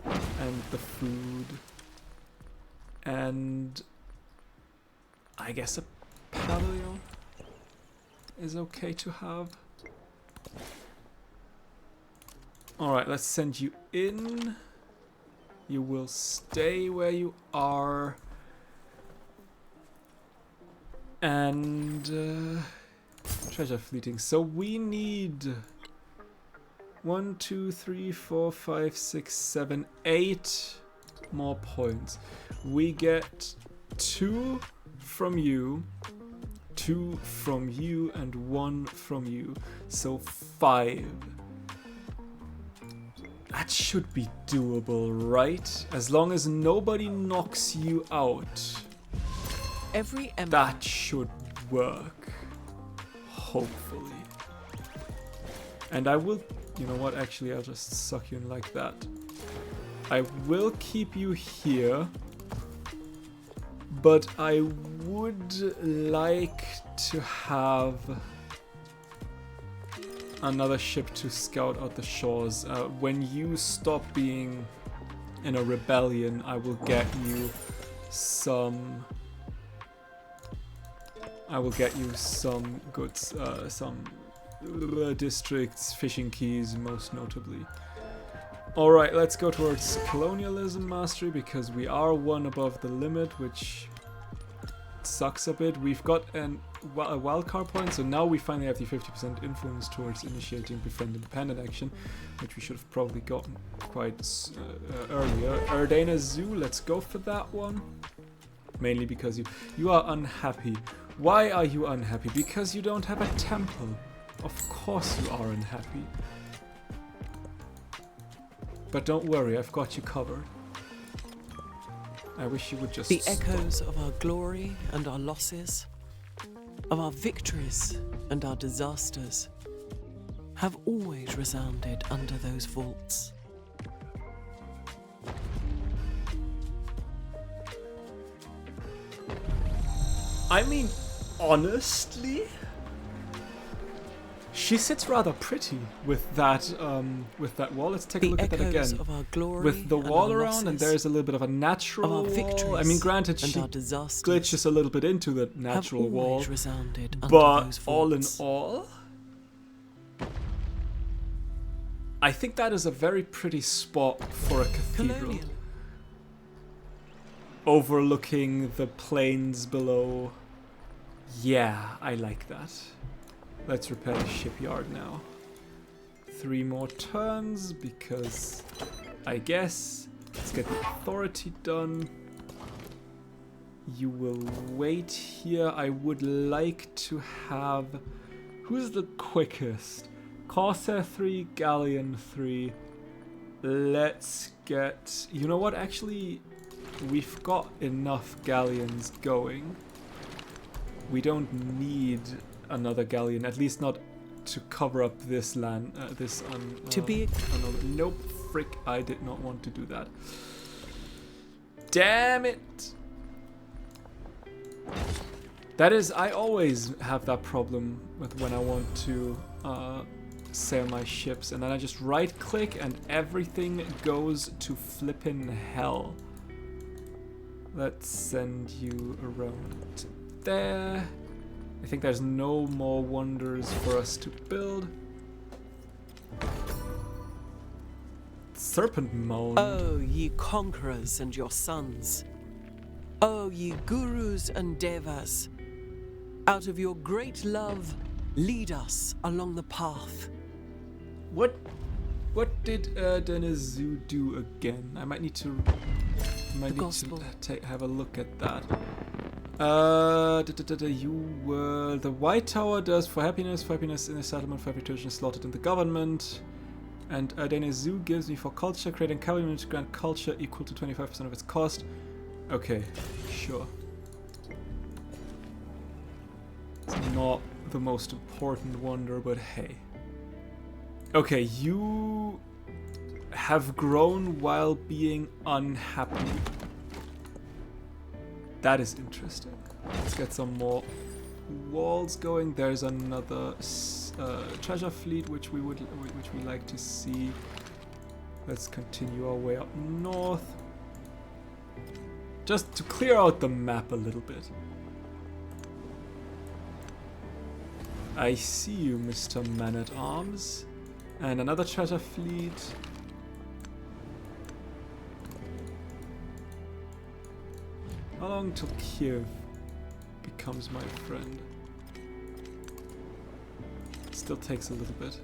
[SPEAKER 1] And the food. And I guess a paleo is okay to have. Alright, let's send you in. You will stay where you are. And treasure fleeting. So we need 1, 2, 3, 4, 5, 6, 7, 8 more points. We get 2 from you, 2 from you, and 1 from you. So 5. That should be doable, right? As long as nobody knocks you out.
[SPEAKER 2] Every
[SPEAKER 1] That should work. Hopefully. And I will... You know what? Actually, I'll just suck you in like that. I will keep you here. But I would like to have another ship to scout out the shores. When you stop being in a rebellion, I will get you some... goods, some districts, fishing keys, most notably. Alright, let's go towards colonialism mastery, because we are 1 above the limit, which sucks a bit. We've got a wildcard point, so now we finally have the 50% influence towards initiating befriend independent action, which we should have probably gotten quite earlier. Erdana Zoo, let's go for that one. Mainly because you are unhappy. Why are you unhappy? Because you don't have a temple. Of course you are unhappy. But don't worry, I've got you covered. I wish you would just
[SPEAKER 2] The
[SPEAKER 1] stop.
[SPEAKER 2] echoes of our glory and our losses. of our victories and our disasters have always resounded under those vaults.
[SPEAKER 1] I mean, honestly, she sits rather pretty with that wall. Let's take a look at that again.
[SPEAKER 2] Of our glory
[SPEAKER 1] with the
[SPEAKER 2] and
[SPEAKER 1] wall
[SPEAKER 2] our
[SPEAKER 1] around,
[SPEAKER 2] losses,
[SPEAKER 1] and there's a little bit of a natural
[SPEAKER 2] of our victories
[SPEAKER 1] wall. I mean, granted,
[SPEAKER 2] and
[SPEAKER 1] she
[SPEAKER 2] our disasters
[SPEAKER 1] glitches a little bit into the natural
[SPEAKER 2] have
[SPEAKER 1] wall,
[SPEAKER 2] always resounded under
[SPEAKER 1] but
[SPEAKER 2] those
[SPEAKER 1] all in
[SPEAKER 2] vaults.
[SPEAKER 1] all, I think that is a very pretty spot for a cathedral.
[SPEAKER 2] Colonial.
[SPEAKER 1] Overlooking the plains below. Yeah, I like that. Let's repair the shipyard now. 3 more turns because I guess. Let's get the authority done. You will wait here. I would like to have... Who's the quickest? Corsair 3, Galleon 3. Let's get... You know what? Actually, we've got enough galleons going. We don't need another galleon, at least not to cover up this land. Nope, frick! I did not want to do that. Damn it! That is, I always have that problem with when I want to sail my ships, and then I just right-click and everything goes to flippin' hell. Let's send you around there. I think there's no more wonders for us to build. Serpent Mound.
[SPEAKER 2] Oh, ye conquerors and your sons. Oh, ye gurus and devas. Out of your great love, lead us along the path.
[SPEAKER 1] What did Denizu do again? I might need to have a look at that. You were... The White Tower does for happiness in the settlement, for every Trojan slaughtered in the government. And Denizu gives me for culture, creating cavalry units to grant culture equal to 25% of its cost. Okay, sure. It's not the most important wonder, but hey. Okay, you have grown while being unhappy. That is interesting. Let's get some more walls going. There's another treasure fleet which we like to see. Let's continue our way up north. Just to clear out the map a little bit. I see you, Mr. Man-at-Arms. And another treasure fleet. How long till Kiev becomes my friend? Still takes a little bit.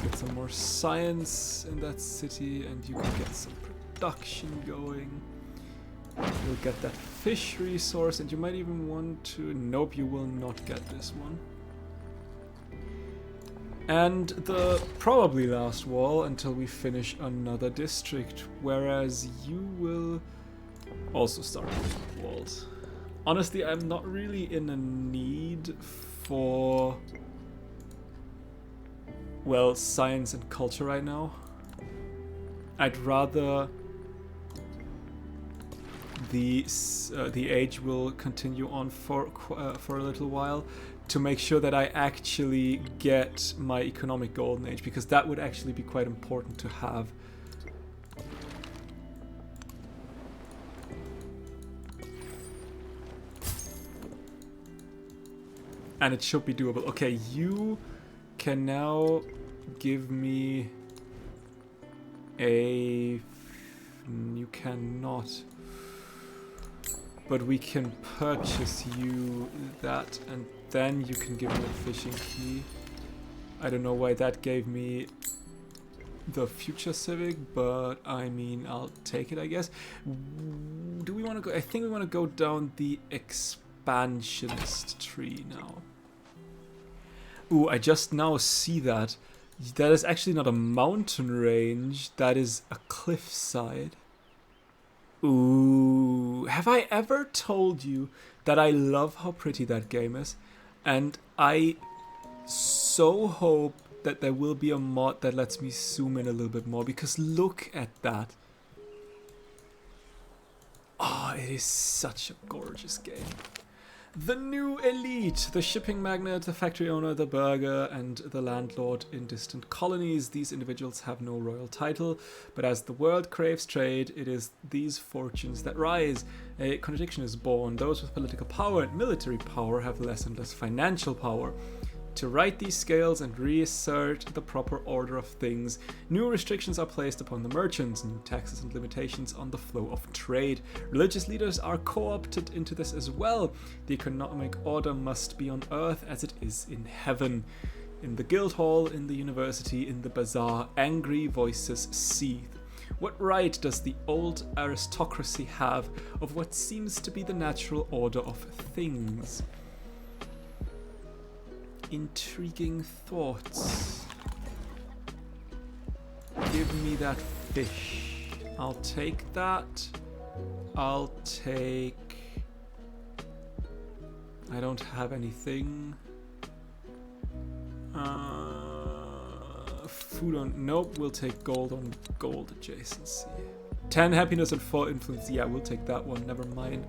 [SPEAKER 1] Get some more science in that city and you can get some production going. You'll get that fish resource and you might even want to... Nope, you will not get this one. And the probably last wall until we finish another district, whereas you will also start with walls. Honestly, I'm not really in a need for, well, science and culture right now. I'd rather the age will continue on for a little while to make sure that I actually get my economic golden age, because that would actually be quite important to have. And it should be doable. Okay, you can now give me a... You cannot. But we can purchase you that, and then you can give me a fishing key. I don't know why that gave me the future civic, but I mean, I'll take it, I guess. Do we want to go? I think we want to go down the expansionist tree now. Ooh, I just now see that. That is actually not a mountain range, that is a cliffside. Ooh, have I ever told you that I love how pretty that game is? And I so hope that there will be a mod that lets me zoom in a little bit more, because look at that. Oh, it is such a gorgeous game. The new elite, the shipping magnate, the factory owner, the burgher, and the landlord in distant colonies. These individuals have no royal title, but as the world craves trade, it is these fortunes that rise. A contradiction is born. Those with political power and military power have less and less financial power. To right these scales and reassert the proper order of things, new restrictions are placed upon the merchants, new taxes and limitations on the flow of trade. Religious leaders are co-opted into this as well. The economic order must be on earth as it is in heaven. In the guild hall, in the university, in the bazaar, angry voices seethe. What right does the old aristocracy have of what seems to be the natural order of things? Intriguing thoughts. Give me that fish. I'll take that. I'll take... I don't have anything. Food on... Nope, we'll take gold on gold adjacency. 10 happiness and 4 influence. Yeah, we'll take that one. Never mind.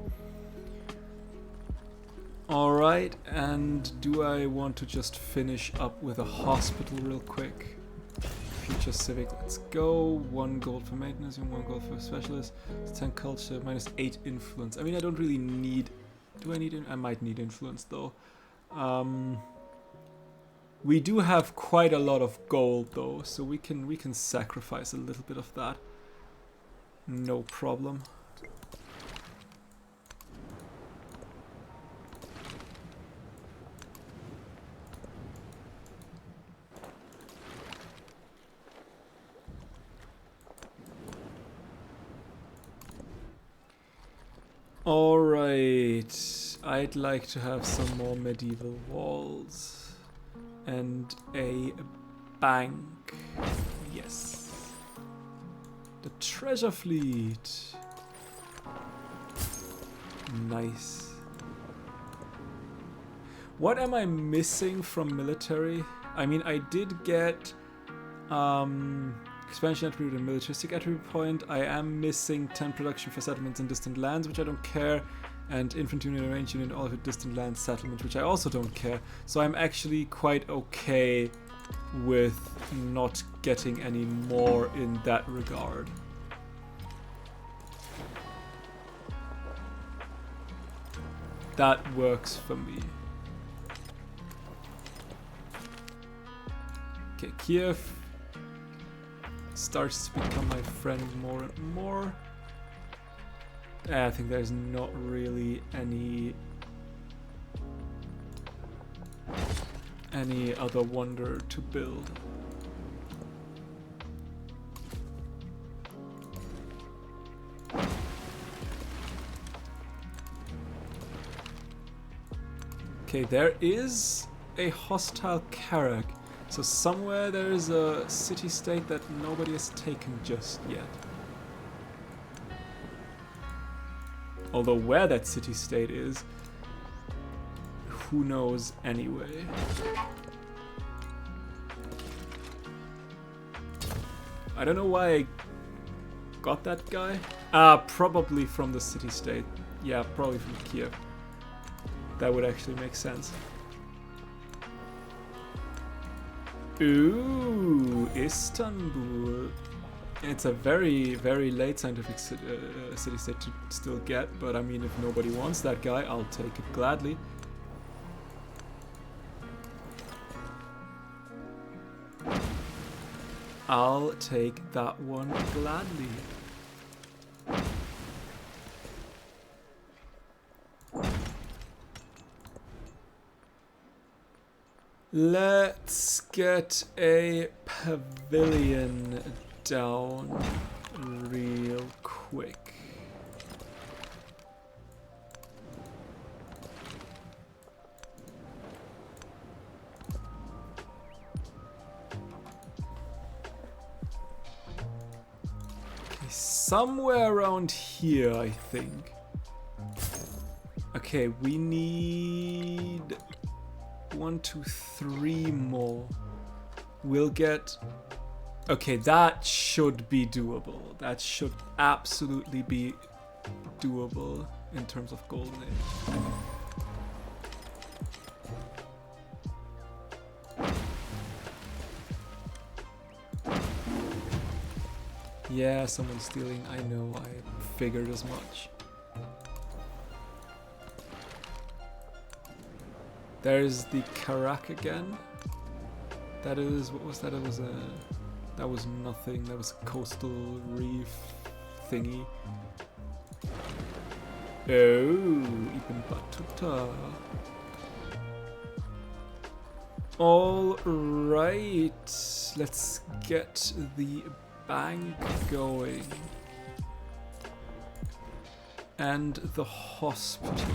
[SPEAKER 1] Alright, and do I want to just finish up with a hospital real quick? Future civic, let's go. 1 gold for maintenance and 1 gold for specialist. 10 culture, minus 8 influence. I mean, I don't really need... Do I need... I might need influence though. We do have quite a lot of gold though, so we can sacrifice a little bit of that. No problem. Alright, I'd like to have some more medieval walls and a bank. Yes. The treasure fleet. Nice. What am I missing from military? I mean, I did get expansion attribute and militaristic attribute point. I am missing 10 production for settlements in distant lands, which I don't care, and infantry unit and range unit all of it distant land settlement, which I also don't care. So I'm actually quite okay with not getting any more in that regard. That works for me. Okay, Kiev starts to become my friend more and more. I think there's not really any other wonder to build. Okay, there is a hostile Carrack. So somewhere there is a city-state that nobody has taken just yet. Although where that city-state is, who knows anyway. I don't know why I got that guy. Probably from the city-state. Yeah, probably from Kiev. That would actually make sense. Ooh, Istanbul. It's a very, very late scientific city-state to still get, but I mean, if nobody wants that guy, I'll take it gladly. I'll take that one gladly. Let's get a pavilion down real quick. Okay, somewhere around here, I think. Okay, we need 1, 2, 3 more. We'll get... Okay, that should be doable. That should absolutely be doable in terms of Golden Age. Yeah, someone's stealing. I know, I figured as much. There's the Karak again. That is, what was that? It was a... That was nothing. That was a coastal reef thingy. Oh, Ibn Battuta. All right, let's get the bank going and the hospital,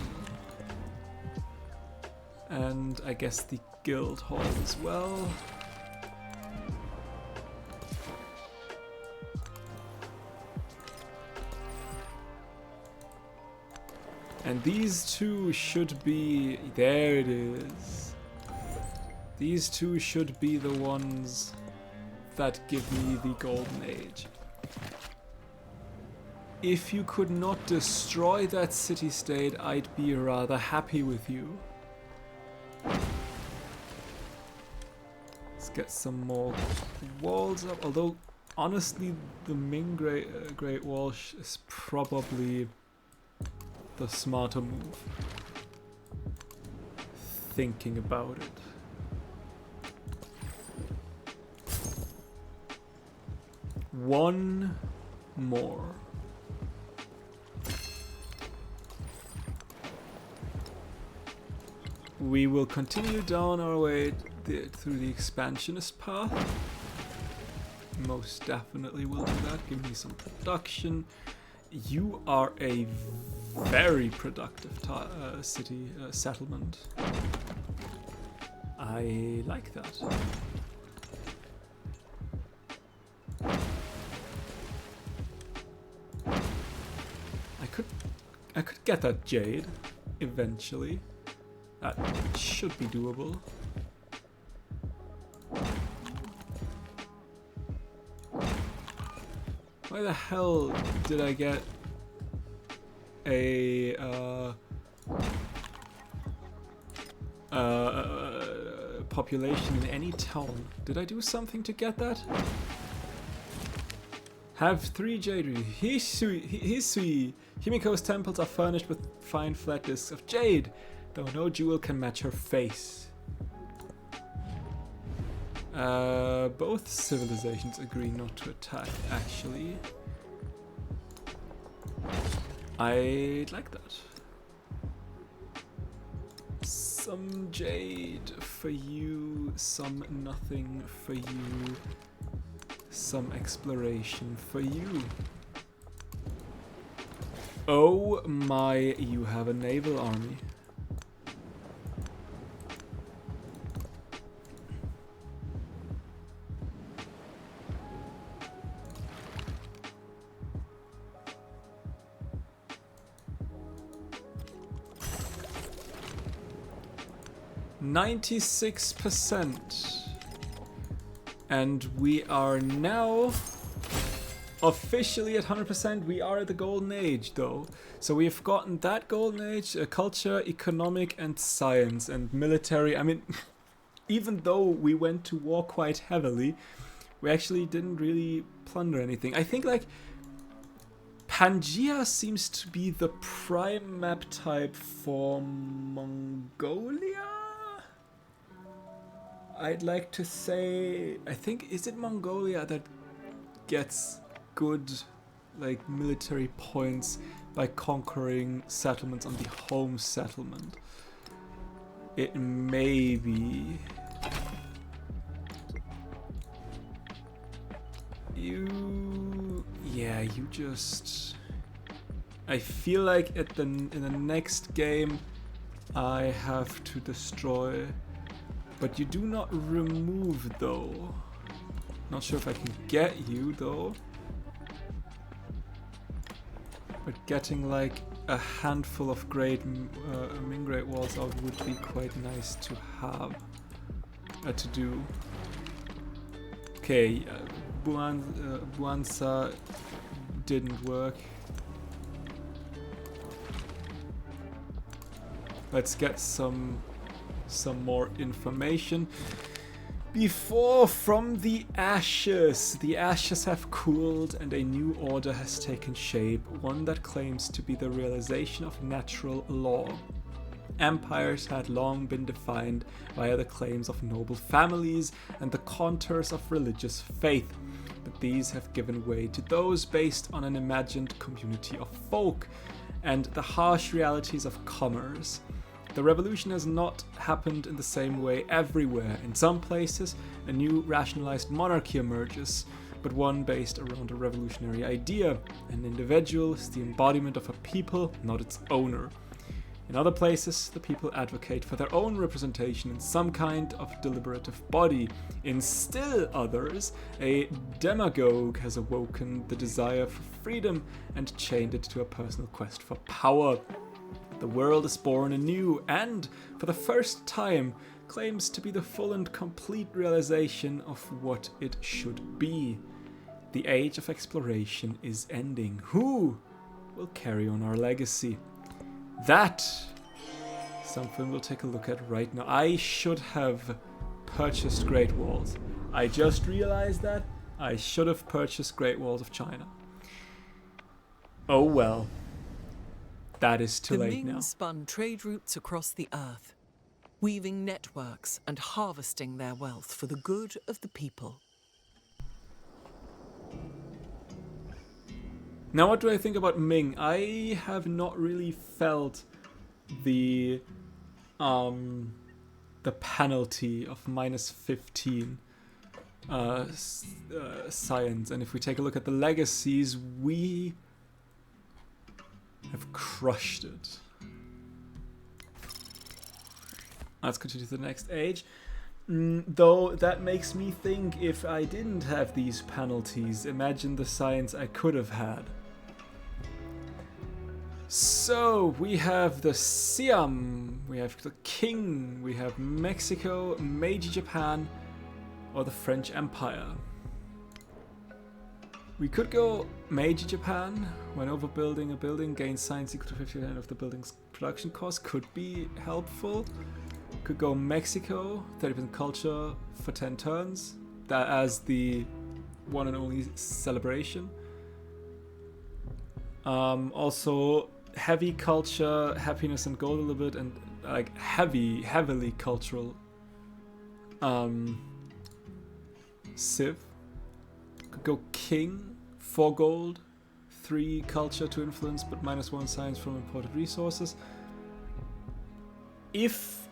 [SPEAKER 1] and I guess the guild hall as well. And these two should be... There it is. These two should be the ones that give me the Golden Age. If you could not destroy that city-state, I'd be rather happy with you. Let's get some more walls up. Although, honestly, the Ming Great Wall is probably the smarter move. Thinking about it. One more. We will continue down our way through the expansionist path. Most definitely will do that. Give me some production. You are a very productive city settlement. I like that. I could get that jade eventually. That should be doable. Why the hell did I get a population in any town? Did I do something to get that? Have 3 jade. Hisui. Himiko's temples are furnished with fine flat discs of jade, though no jewel can match her face. Both civilizations agree not to attack, actually. I'd like that. Some jade for you, some nothing for you, some exploration for you. Oh my, you have a naval army. %, and we are now officially at 100%. We are at the Golden Age though, so we've gotten that Golden Age, culture, economic and science and military. I mean, even though we went to war quite heavily, we actually didn't really plunder anything. I think like Pangaea seems to be the prime map type for Mongolia. I'd like to say, I think, is it Mongolia that gets good like military points by conquering settlements on the home settlement? It may be. You just... I feel like in the next game I have to destroy. But you do not remove though. Not sure if I can get you though. But getting like a handful of great Ming Great Walls out would be quite nice to have, to do. Okay, Buanza didn't work. Let's get some more information. Before, from the ashes have cooled and a new order has taken shape, one that claims to be the realization of natural law. Empires had long been defined via the claims of noble families and the contours of religious faith, but these have given way to those based on an imagined community of folk and the harsh realities of commerce. The revolution has not happened in the same way everywhere. In some places, a new rationalized monarchy emerges, but one based around a revolutionary idea. An individual is the embodiment of a people, not its owner. In other places, the people advocate for their own representation in some kind of deliberative body. In still others, a demagogue has awoken the desire for freedom and chained it to a personal quest for power. The world is born anew and, for the first time, claims to be the full and complete realization of what it should be. The age of exploration is ending. Who will carry on our legacy? That, something we'll take a look at right now. I should have purchased Great Walls. I just realized that. I should have purchased Great Walls of China. Oh well. That is too late now.
[SPEAKER 2] The Ming spun trade routes across the earth, weaving networks and harvesting their wealth for the good of the people.
[SPEAKER 1] Now what do I think about Ming? I have not really felt the penalty of -15 science, and if we take a look at the legacies, we have crushed it. Let's continue to the next age. Though that makes me think, if I didn't have these penalties, imagine the science I could have had. So we have the Siam, we have the King, we have Mexico, Meiji Japan, or the French Empire. We could go Meiji Japan. When overbuilding a building, gain science equal to 50% of the building's production cost. Could be helpful. Could go Mexico, 30% culture for 10 turns. That as the one and only celebration. Also, heavy culture, happiness and gold a little bit, and like heavily cultural. Civ. Could go King, 4 gold, 3 culture to influence, but -1 science from imported resources. If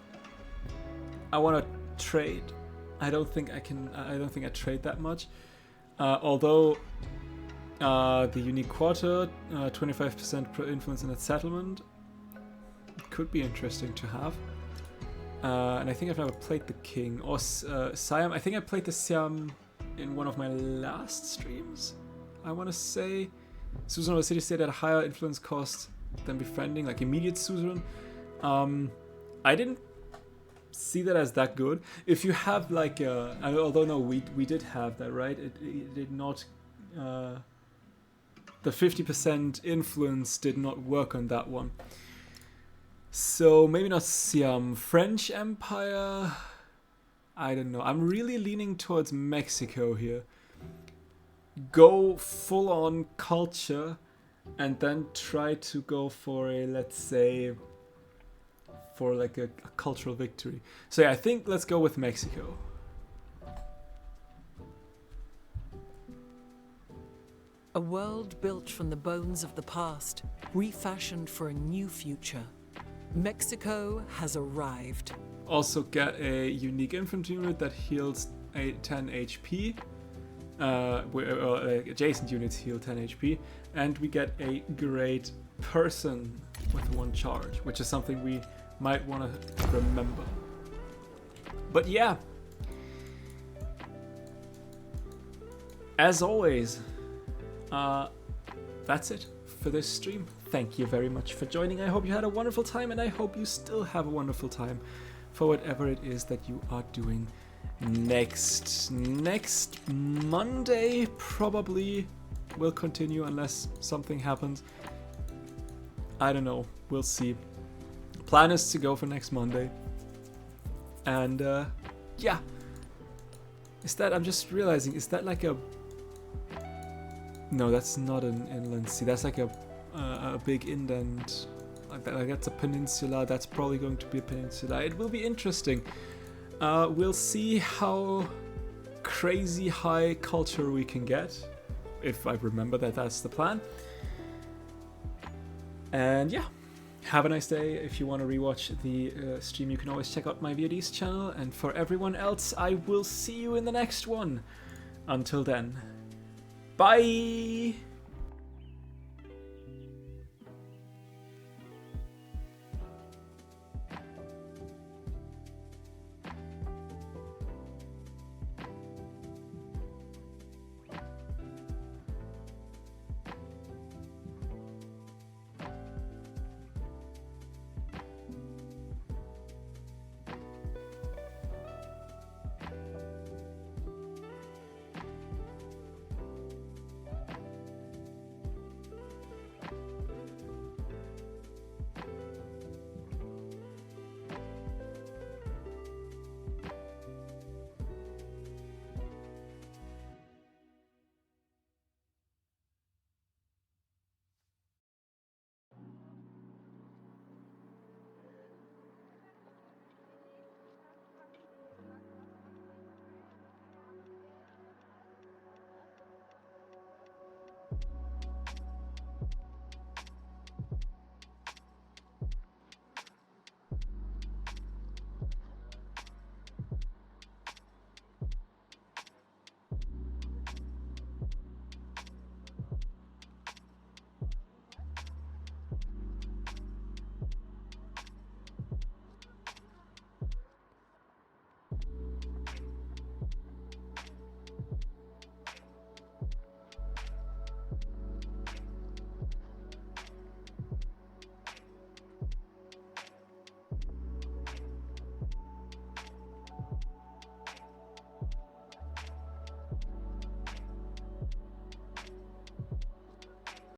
[SPEAKER 1] I want to trade, I don't think I can. I don't think I trade that much. Although the unique quarter, 25% per influence in its settlement, could be interesting to have. And I think I've never played the King or Siam. I think I played the Siam in one of my last streams. I want to say Suzerain of a city state at a higher influence cost than befriending, like immediate Suzerain. I didn't see that as that good. If you have like although no, we did have that, right? It did not. The 50% influence did not work on that one. So maybe not Siam. French Empire, I don't know. I'm really leaning towards Mexico here. Go full on culture and then try to go for a, let's say, for like a cultural victory. So yeah, I think let's go with Mexico.
[SPEAKER 2] A world built from the bones of the past, refashioned for a new future. Mexico has arrived.
[SPEAKER 1] Also get a unique infantry unit that heals 10 HP. Adjacent units heal 10 HP. And we get a great person with 1 charge, which is something we might want to remember. But yeah. As always, that's it for this stream. thank you very much for joining. I hope you had a wonderful time, and I hope you still have a wonderful time for whatever it is that you are doing next Monday. Probably will continue unless something happens. I don't know. We'll see. Plan is to go for next Monday. And yeah. Is that, I'm just realizing, is that like a... No, that's not an inland sea. That's like a big indent. Like that's a peninsula. That's probably going to be a peninsula. It will be interesting. We'll see how crazy high culture we can get. If I remember that that's the plan. And yeah. Have a nice day. If you want to rewatch the stream, you can always check out my VODs channel. And for everyone else, I will see you in the next one. Until then, bye!